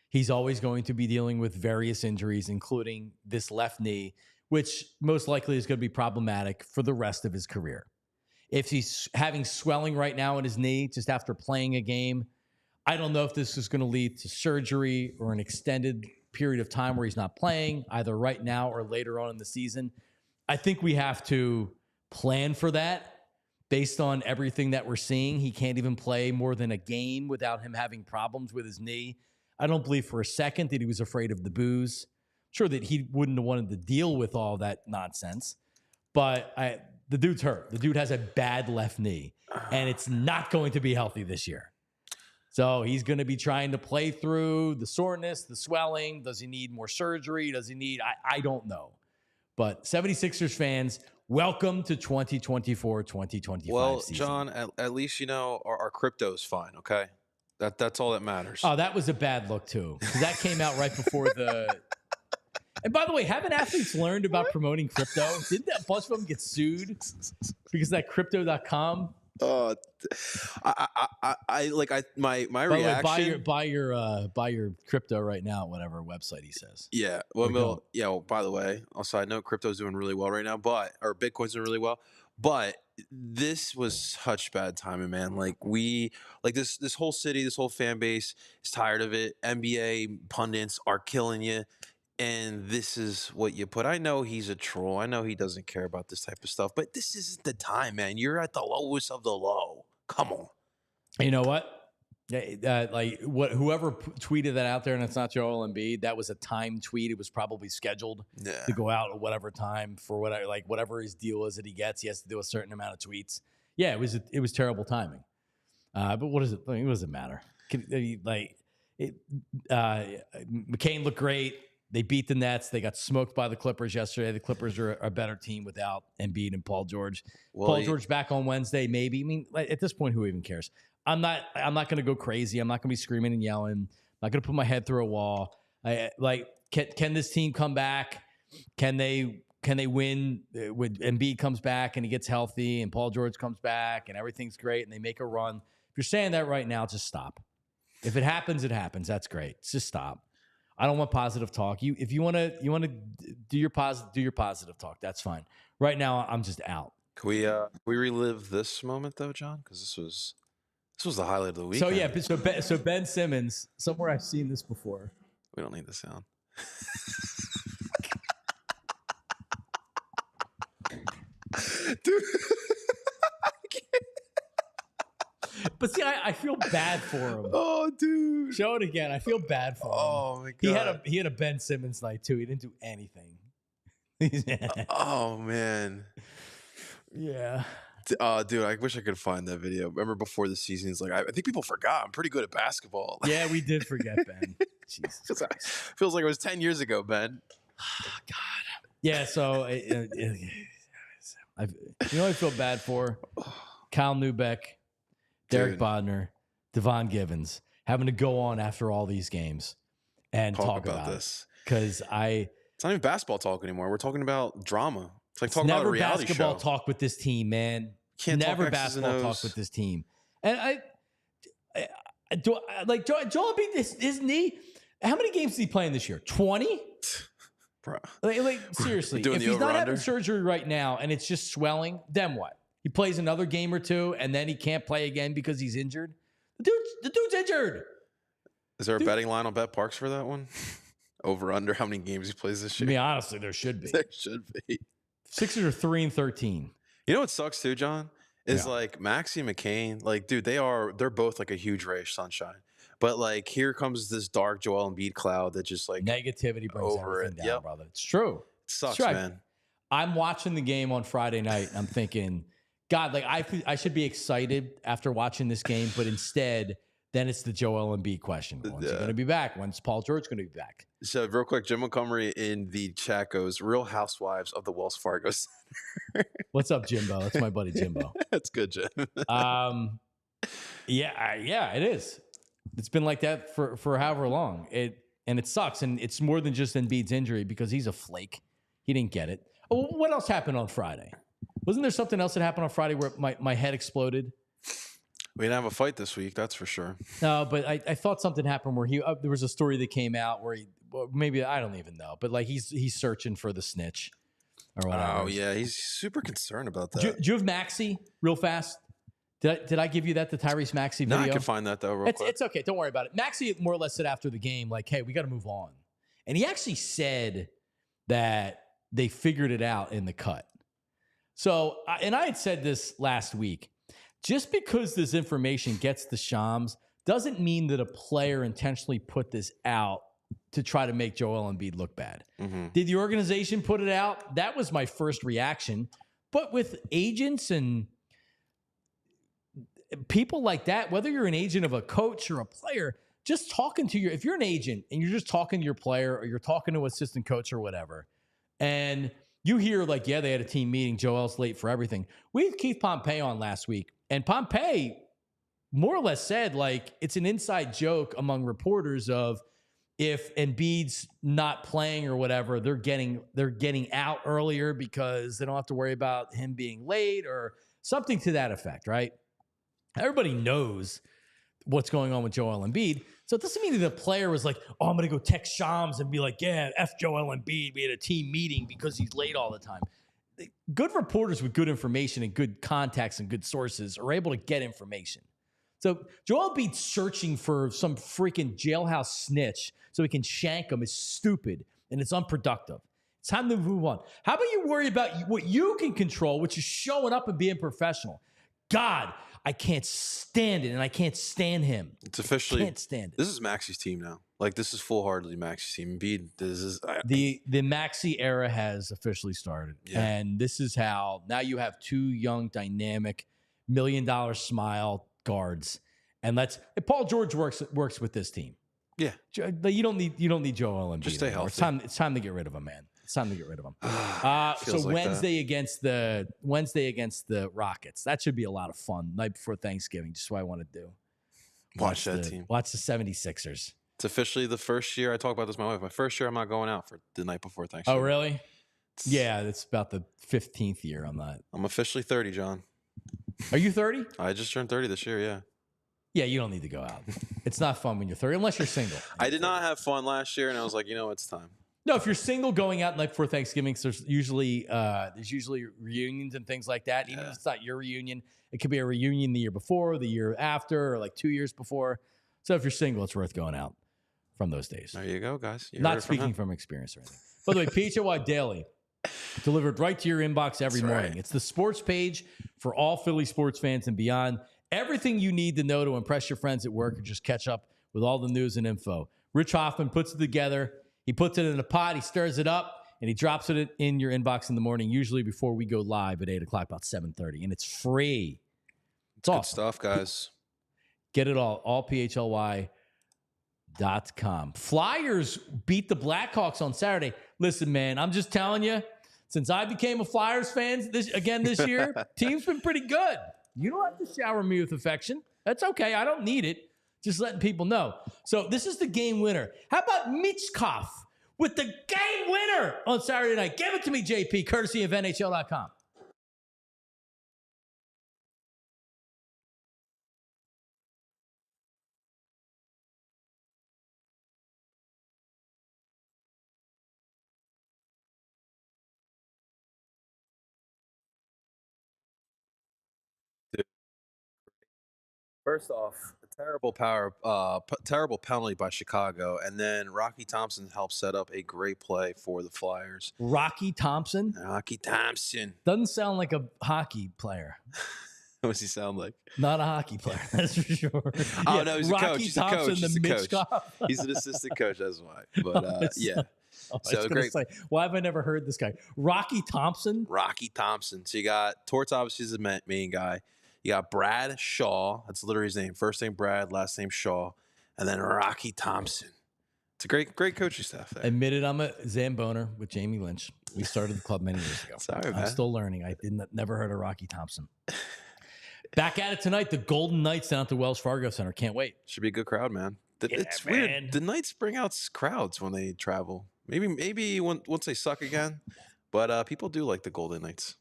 He's always going to be dealing with various injuries, including this left knee, which most likely is going to be problematic for the rest of his career. If he's having swelling right now in his knee just after playing a game, I don't know if this is going to lead to surgery or an extended period of time where he's not playing, either right now or later on in the season. I think we have to plan for that based on everything that we're seeing. He can't even play more than a game without him having problems with his knee. I don't believe for a second that he was afraid of the boos. Sure that he wouldn't have wanted to deal with all that nonsense, but the dude's hurt. The dude has a bad left knee, and it's not going to be healthy this year. So he's going to be trying to play through the soreness, the swelling. Does he need more surgery? Does he need, I don't know. But 76ers fans, welcome to 2024, 2025 Well, season. John, at least, our crypto's fine, okay? That's all that matters. Oh, that was a bad look, too. Because that came out right before the... And by the way, haven't athletes learned about promoting crypto? Didn't that bunch of them get sued because that crypto.com? My reaction. Buy your crypto right now at whatever website he says. Yeah. Well, by the way, also I know crypto's doing really well right now, or Bitcoin's doing really well, but this was such bad timing, man. This whole city, this whole fan base is tired of it. NBA pundits are killing you. And this is what you put. I know he's a troll. I know he doesn't care about this type of stuff, but this isn't the time, man. You're at the lowest of the low. Come on. You know what? Whoever tweeted that out there, and it's not Joel Embiid, that was a timed tweet. It was probably scheduled to go out at whatever time for whatever his deal is that he gets. He has to do a certain amount of tweets. Yeah, it was terrible timing. But what is it? What does it matter? McCain looked great. They beat the Nets. They got smoked by the Clippers yesterday. The Clippers are a better team without Embiid and Paul George. Paul George back on Wednesday, maybe. I mean, at this point, who even cares? I'm not going to go crazy. I'm not going to be screaming and yelling. I'm not going to put my head through a wall. Can this team come back? Can they win when Embiid comes back and he gets healthy and Paul George comes back and everything's great and they make a run? If you're saying that right now, just stop. If it happens, it happens. That's great. Just stop. I don't want positive talk. If you want to do your positive talk. That's fine. Right now, I'm just out. Can we relive this moment though, John? Because this was the highlight of the week. So yeah, so Ben Simmons. Somewhere I've seen this before. We don't need the sound. Dude. But see, I feel bad for him. Oh, dude. Show it again. I feel bad for him. Oh my God. He had a Ben Simmons night too. He didn't do anything. Oh man. Yeah. Dude, I wish I could find that video. Remember before the season, it's like I think people forgot. I'm pretty good at basketball. Yeah, we did forget Ben. Jesus Christ. Feels like it was 10 years ago, Ben. God. Yeah. So, I feel bad for Kyle Neubeck, Derek Bodner, Devon Givens having to go on after all these games and talk about this because it's not even basketball talk anymore. We're talking about drama. It's like talking about a reality show. Never basketball talk with this team, man. Never basketball talk with this team. And I like Joel Embiid, isn't he? How many games is he playing this year? 20? Bro. Like seriously, if he's not having surgery right now and it's just swelling, then what? He plays another game or two and then he can't play again because he's injured. The dude's injured. Is there a betting line on Bet Parks for that one? Over under how many games he plays this year? I mean, honestly, there should be. There should be. Sixers are 3-13. You know what sucks too, John? Is like Maxey and McCain, like, dude, they're both like a huge ray of sunshine. But like here comes this dark Joel Embiid cloud that just like negativity brings over everything down, brother. It's true. It sucks, man. I'm watching the game on Friday night. And I'm thinking, God, like I should be excited after watching this game, but instead, then it's the Joel Embiid question. When's he going to be back? When's Paul George going to be back? So real quick, Jim Montgomery in the chat goes, Real Housewives of the Wells Fargo Center. What's up, Jimbo? That's my buddy Jimbo. That's good, Jim. Yeah, it is. It's been like that for however long. And it sucks. And it's more than just Embiid's injury because he's a flake. He didn't get it. Oh, what else happened on Friday? Wasn't there something else that happened on Friday where my head exploded? We didn't have a fight this week, that's for sure. No, but I thought something happened where there was a story that came out where maybe I don't even know, but like he's searching for the snitch or whatever. Oh yeah, he's super concerned about that. Do you have Maxey real fast? Did I give you that, the Tyrese Maxey video? No, I can find that though real quick. It's okay. Don't worry about it. Maxey more or less said after the game, like, hey, we got to move on. And he actually said that they figured it out in the cut. So, and I had said this last week, just because this information gets the Shams doesn't mean that a player intentionally put this out to try to make Joel Embiid look bad. Mm-hmm. Did the organization put it out? That was my first reaction. But with agents and people like that, whether you're an agent of a coach or a player, just talking to if you're an agent and you're just talking to your player or you're talking to an assistant coach or whatever, and you hear like, yeah, they had a team meeting, Joel's late for everything. We had Keith Pompey on last week, and Pompey more or less said like it's an inside joke among reporters of if Embiid's not playing or whatever, they're getting out earlier because they don't have to worry about him being late or something to that effect, right? Everybody knows what's going on with Joel Embiid. So it doesn't mean that the player was like, oh, I'm going to go text Shams and be like, yeah, F Joel Embiid. We had a team meeting because he's late all the time. Good reporters with good information and good contacts and good sources are able to get information. So Joel Embiid searching for some freaking jailhouse snitch so he can shank him is stupid and it's unproductive. It's time to move on. How about you worry about what you can control, which is showing up and being professional? God, I can't stand it, and I can't stand him. It's officially can't stand it. This is Maxey's team now. Like this is full-heartedly Maxey's team. Embiid, this is the Maxey era has officially started, and this is how now you have two young, dynamic, $1 million smile guards, and Paul George works with this team. Yeah, you don't need Joel Embiid. Just stay healthy. It's time to get rid of him, man. It's time to get rid of him. So like Wednesday against the Rockets. That should be a lot of fun. Night before Thanksgiving. Just what I want to do. Watch that team. Watch the 76ers. It's officially the first year. I talk about this with my wife. My first year I'm not going out for the night before Thanksgiving. Oh, really? Yeah, it's about the 15th year I'm not. I'm officially 30, John. Are you 30? I just turned 30 this year, yeah. Yeah, you don't need to go out. It's not fun when you're 30, unless you're single. I did not have fun last year, and I was like, it's time. No, if you're single going out night before Thanksgiving, there's usually reunions and things like that. Even if it's not your reunion, it could be a reunion the year before, the year after, or like 2 years before. So if you're single, it's worth going out from those days. There you go, guys. Not speaking from experience or anything. By the way, PHLY Daily. delivered right to your inbox every morning. It's the sports page for all Philly sports fans and beyond. Everything you need to know to impress your friends at work or just catch up with all the news and info. Rich Hoffman puts it together. He puts it in a pot. He stirs it up, and he drops it in your inbox in the morning, usually before we go live at 8 o'clock, about 7:30. And it's free. It's awesome. Good stuff, guys. Get it all PHLY.com. Flyers beat the Blackhawks on Saturday. Listen, man, I'm just telling you, since I became a Flyers fan this year, team's been pretty good. You don't have to shower me with affection. That's okay. I don't need it. Just letting people know. So this is the game winner. How about Michkov with the game winner on Saturday night? Give it to me, JP, courtesy of NHL.com. First off, a terrible penalty by Chicago, and then Rocky Thompson helped set up a great play for the Flyers. Rocky Thompson? Rocky Thompson. Doesn't sound like a hockey player. What does he sound like? Not a hockey player, that's for sure. Oh, no, he's a coach. Rocky He's Thompson, a coach. He's a coach. He's an assistant coach, that's why. But, yeah. So great. Why have I never heard this guy? Rocky Thompson? Rocky Thompson. So you got Torts, obviously, is the main guy. You got Brad Shaw. That's literally his name. First name Brad, last name Shaw. And then Rocky Thompson. It's a great coaching staff there. Admitted I'm a Zamboner with Jamie Lynch. We started the club many years ago. Sorry, man. I'm still learning. I never heard of Rocky Thompson. Back at it tonight. The Golden Knights down at the Wells Fargo Center. Can't wait. Should be a good crowd, man. It's weird. The Knights bring out crowds when they travel. Maybe once they suck again. But people do like the Golden Knights.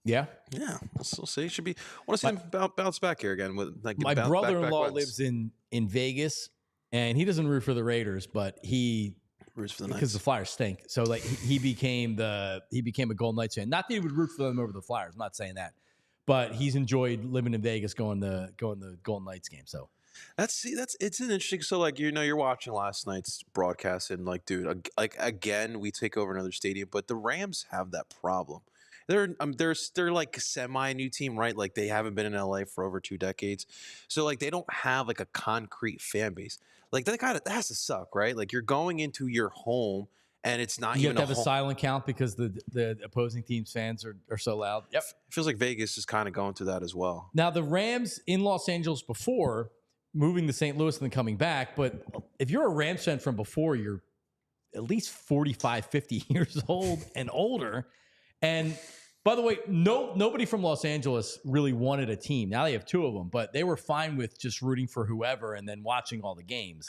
Yeah, we'll see. Should be. I want to see him bounce back here again. My brother-in-law lives in Vegas, and he doesn't root for the Raiders, but he roots for the Knights because the Flyers stink. So like he became a Golden Knights fan. Not that he would root for them over the Flyers. I'm not saying that, but he's enjoyed living in Vegas, going to Golden Knights game. So it's an interesting. So like you're watching last night's broadcast, and like dude, like again we take over another stadium, but the Rams have that problem. They're like a semi-new team, right? Like they haven't been in LA for over 2 decades. So like they don't have like a concrete fan base. Like that has to suck, right? Like you're going into your home and it's not you even have to have a silent count because the opposing team's fans are so loud. Yep. It feels like Vegas is kind of going through that as well. Now the Rams in Los Angeles before moving to St. Louis and then coming back, but if you're a Rams fan from before, you're at least 45, 50 years old and older. And by the way, nobody from Los Angeles really wanted a team. Now they have 2 of them, but they were fine with just rooting for whoever and then watching all the games.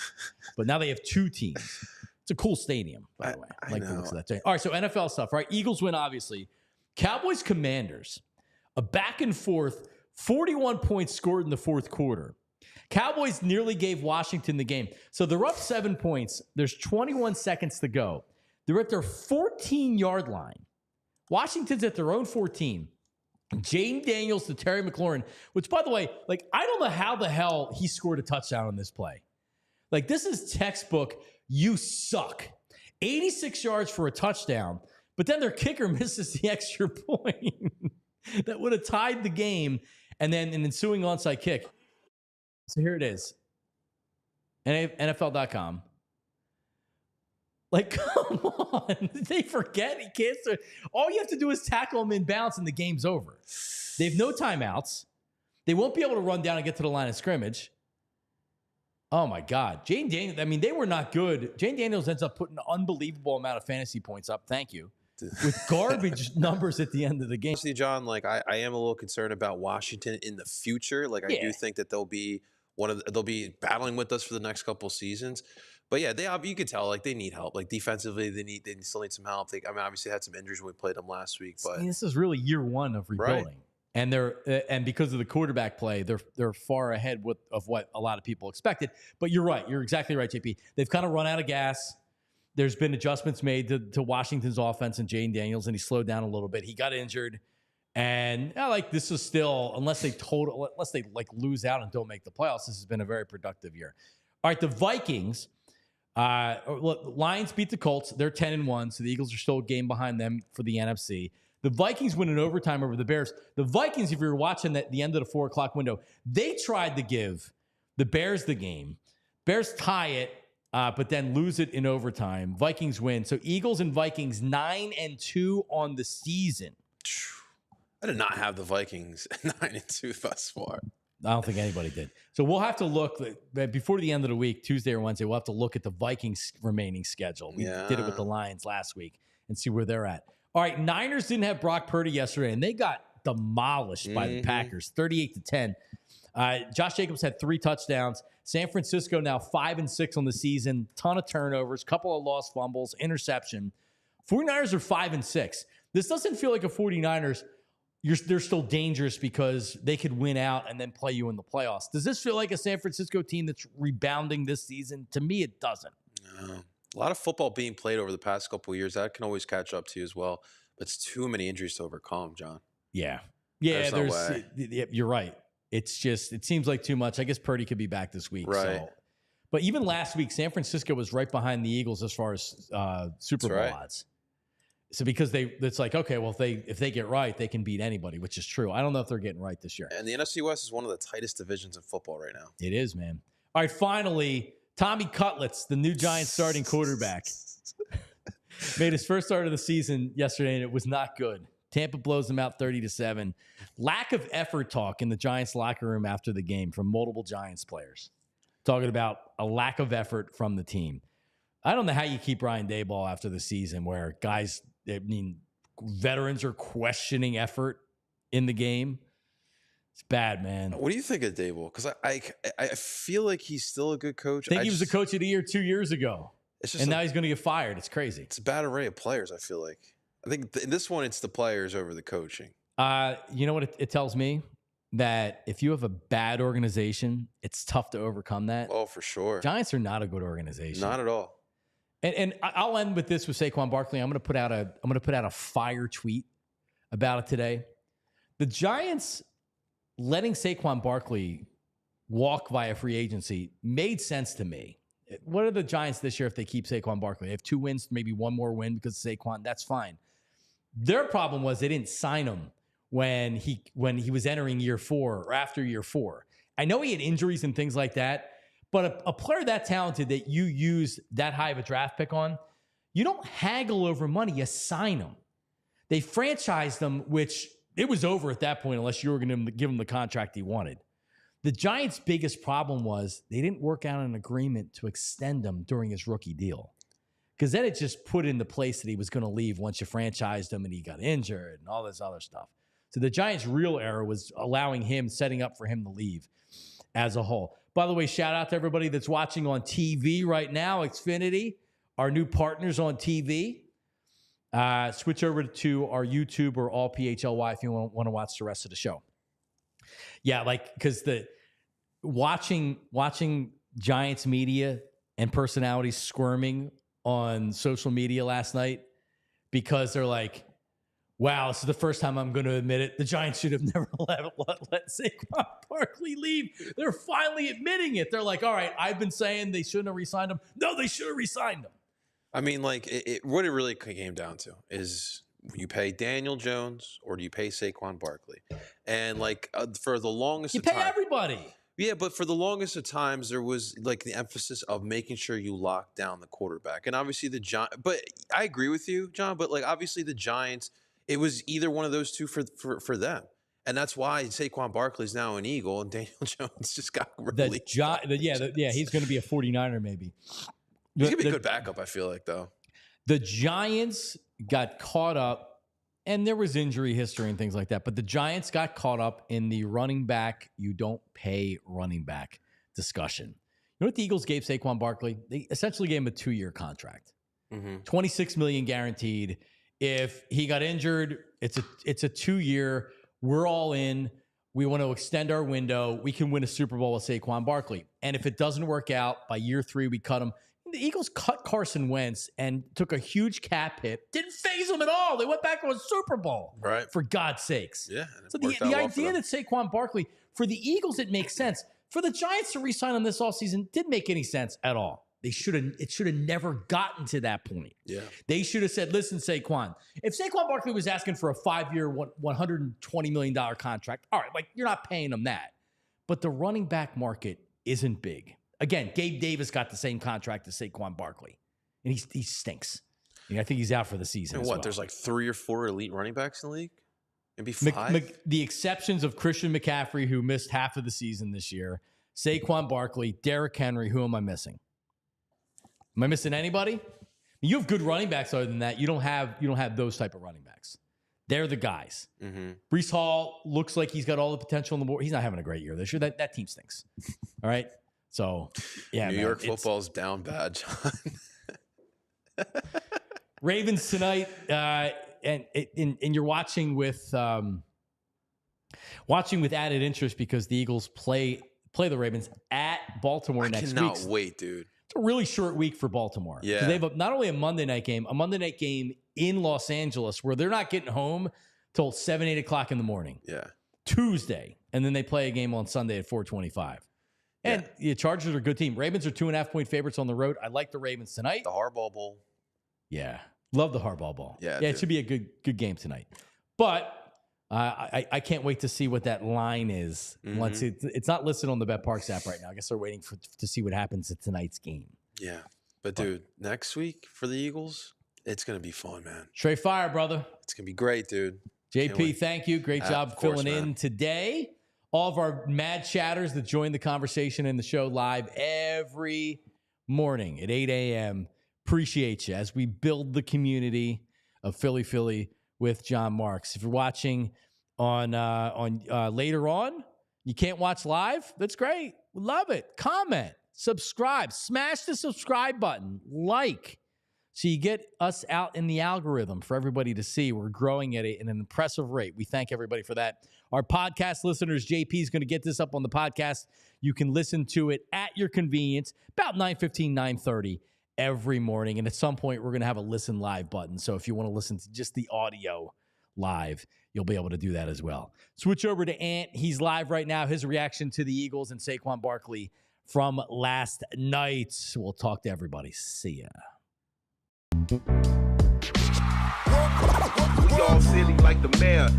But now they have 2 teams. It's a cool stadium, by the way. I like the looks of that thing. All right, so NFL stuff, right? Eagles win, obviously. Cowboys Commanders, a back and forth, 41 points scored in the fourth quarter. Cowboys nearly gave Washington the game. So they're up 7 points. There's 21 seconds to go. They're at their 14-yard line. Washington's at their own 14. Jaden Daniels to Terry McLaurin, which, by the way, like, I don't know how the hell he scored a touchdown on this play. Like, this is textbook, you suck. 86 yards for a touchdown, but then their kicker misses the extra point that would have tied the game, and then an ensuing onside kick. So here it is. NFL.com. Like, come on. They forget he can't. All you have to do is tackle him in bounds and the game's over. They have no timeouts. They won't be able to run down and get to the line of scrimmage. Oh, my God. Jane Daniels, I mean, they were not good. Jane Daniels ends up putting an unbelievable amount of fantasy points up. Thank you. With garbage numbers at the end of the game. See, John, like, I am a little concerned about Washington in the future. Like, I do think that they'll be battling with us for the next couple seasons. But yeah, you could tell like they need help. Like defensively, they still need some help. Obviously had some injuries when we played them last week. But this is really year 1 of rebuilding, right. And because of the quarterback play, they're far ahead of what a lot of people expected. But you're right, you're exactly right, JP. They've kind of run out of gas. There's been adjustments made to Washington's offense and Jaden Daniels, and he slowed down a little bit. He got injured, and this is still unless they lose out and don't make the playoffs. This has been a very productive year. All right, the Vikings. Look, Lions beat the Colts. They're 10-1, so the Eagles are still a game behind them for the NFC. The Vikings win in overtime over the Bears. The Vikings, if you were watching at the end of the 4 o'clock window, they tried to give the Bears the game. Bears tie it, but then lose it in overtime. Vikings win. So Eagles and Vikings 9-2 on the season. I did not have the Vikings 9-2 thus far. I don't think anybody did. So we'll have to look before the end of the week, Tuesday or Wednesday. We'll have to look at the Vikings' remaining schedule. We did it with the Lions last week and see where they're at. All right, Niners didn't have Brock Purdy yesterday, and they got demolished by the Packers, 38-10. Josh Jacobs had 3 touchdowns. San Francisco now 5-6 on the season. Ton of turnovers, couple of lost fumbles, interception. 49ers are 5-6. This doesn't feel like a 49ers. They're still dangerous because they could win out and then play you in the playoffs. Does this feel like a San Francisco team that's rebounding this season? To me, it doesn't. No. A lot of football being played over the past couple of years. That can always catch up to you as well. But it's too many injuries to overcome, John. Yeah. There's no way. You're right. It's just, it seems like too much. I guess Purdy could be back this week. Right. So. But even last week, San Francisco was right behind the Eagles as far as Super Bowl odds. So because it's like, okay, well, if they get right, they can beat anybody, which is true. I don't know if they're getting right this year. And the NFC West is one of the tightest divisions in football right now. It is, man. All right, finally, Tommy Cutlets, the new Giants starting quarterback, made his first start of the season yesterday, and it was not good. Tampa blows them out 30-7. Lack of effort talk in the Giants locker room after the game from multiple Giants players, talking about a lack of effort from the team. I don't know how you keep Brian Daboll after the season where guys, veterans are questioning effort in the game. It's bad, man. What do you think of Daboll? Because I feel like he's still a good coach. I think he was the coach of the year 2 years ago. And now he's going to get fired. It's crazy. It's a bad array of players, I feel like. I think in this one, it's the players over the coaching. You know what it tells me? That if you have a bad organization, it's tough to overcome that. Oh, for sure. Giants are not a good organization. Not at all. And I'll end with this with Saquon Barkley. I'm going to put out a fire tweet about it today. The Giants letting Saquon Barkley walk via free agency made sense to me. What are the Giants this year if they keep Saquon Barkley? They have 2 wins, maybe 1 more win because of Saquon. That's fine. Their problem was they didn't sign him when he was entering year 4 or after year 4. I know he had injuries and things like that. But a player that talented that you use that high of a draft pick on, you don't haggle over money. You sign them. They franchised them, which it was over at that point unless you were going to give him the contract he wanted. The Giants' biggest problem was they didn't work out an agreement to extend him during his rookie deal. Because then it just put into place that he was going to leave once you franchised him and he got injured and all this other stuff. So the Giants' real error was setting up for him to leave as a whole. By the way, shout out to everybody that's watching on TV right now. Xfinity, our new partners on TV. Switch over to our YouTube or all PHLY if you want to watch the rest of the show. Yeah, because the watching Giants media and personalities squirming on social media last night because they're like, wow, this is the first time I'm going to admit it. The Giants should have never let Saquon Barkley leave. They're finally admitting it. They're like, all right, I've been saying they shouldn't have re-signed him. No, they should have re-signed him. I mean, what it really came down to is you pay Daniel Jones or do you pay Saquon Barkley? And for the longest you of pay time, everybody. Yeah, but for the longest of times, there was the emphasis of making sure you lock down the quarterback. And obviously but I agree with you, John, but obviously the Giants, it was either one of those two for them. And that's why Saquon Barkley's now an Eagle and Daniel Jones just got released. He's going to be a 49er maybe. He's going to be a good backup, I feel like, though. The Giants got caught up, and there was injury history and things like that, but the Giants got caught up in the running back, you don't pay running back discussion. You know what the Eagles gave Saquon Barkley? They essentially gave him a 2-year contract. $26 million guaranteed. If he got injured, it's a 2-year. We're all in. We want to extend our window. We can win a Super Bowl with Saquon Barkley. And if it doesn't work out, by year 3, we cut him. The Eagles cut Carson Wentz and took a huge cap hit. Didn't phase them at all. They went back to a Super Bowl. Right. For God's sakes. Yeah. So the idea that Saquon Barkley, for the Eagles, it makes sense. For the Giants to re-sign him this offseason didn't make any sense at all. It should have never gotten to that point. Yeah. They should have said, listen, Saquon, if Saquon Barkley was asking for a 5-year, $120 million contract, all right, like you're not paying him that. But the running back market isn't big. Again, Gabe Davis got the same contract as Saquon Barkley, and he stinks. I think he's out for the season. And as what? well. There's like 3 or 4 elite running backs in the league? Maybe 5? The exceptions of Christian McCaffrey, who missed half of the season this year, Saquon Barkley, Derrick Henry. Who am I missing? Am I missing anybody? You have good running backs. Other than that, you don't have those type of running backs. They're the guys. Mm-hmm. Breece Hall looks like he's got all the potential on the board. He's not having a great year this year. That team stinks. All right. So yeah, New York football's down bad, John. Ravens tonight, and you're watching with added interest because the Eagles play the Ravens at Baltimore next week. I cannot wait, dude. It's a really short week for Baltimore. Yeah, they have not only a Monday night game in Los Angeles where they're not getting home till 7-8 o'clock in the morning. Yeah, Tuesday, and then they play a game on Sunday at 4:25. And the Chargers are a good team. Ravens are 2.5-point favorites on the road. I like the Ravens tonight. The Harbaugh Bowl. Yeah, love the Harbaugh Bowl. Yeah, it should be a good game tonight. But I can't wait to see what that line is. Mm-hmm. Once it's not listed on the BetParks app right now. I guess they're waiting to see what happens at tonight's game. Yeah, but dude, next week for the Eagles, it's gonna be fun, man. Straight fire, brother. It's gonna be great, dude. JP, thank you. Great job filling in today. All of our mad chatters that join the conversation in the show live every morning at 8 a.m. Appreciate you as we build the community of Philly with Jon Marks. If you're watching on later on, you can't watch live. That's great. We love it. Comment, subscribe, smash the subscribe button, like, so you get us out in the algorithm for everybody to see. We're growing at an impressive rate. We thank everybody for that. Our podcast listeners, JP is going to get this up on the podcast. You can listen to it at your convenience, about 9:15, 9:30 every morning. And at some point, we're going to have a listen live button. So if you want to listen to just the audio live, you'll be able to do that as well. Switch over to Ant. He's live right now. His reaction to the Eagles and Saquon Barkley from last night. We'll talk to everybody. See ya. We all silly like the mayor.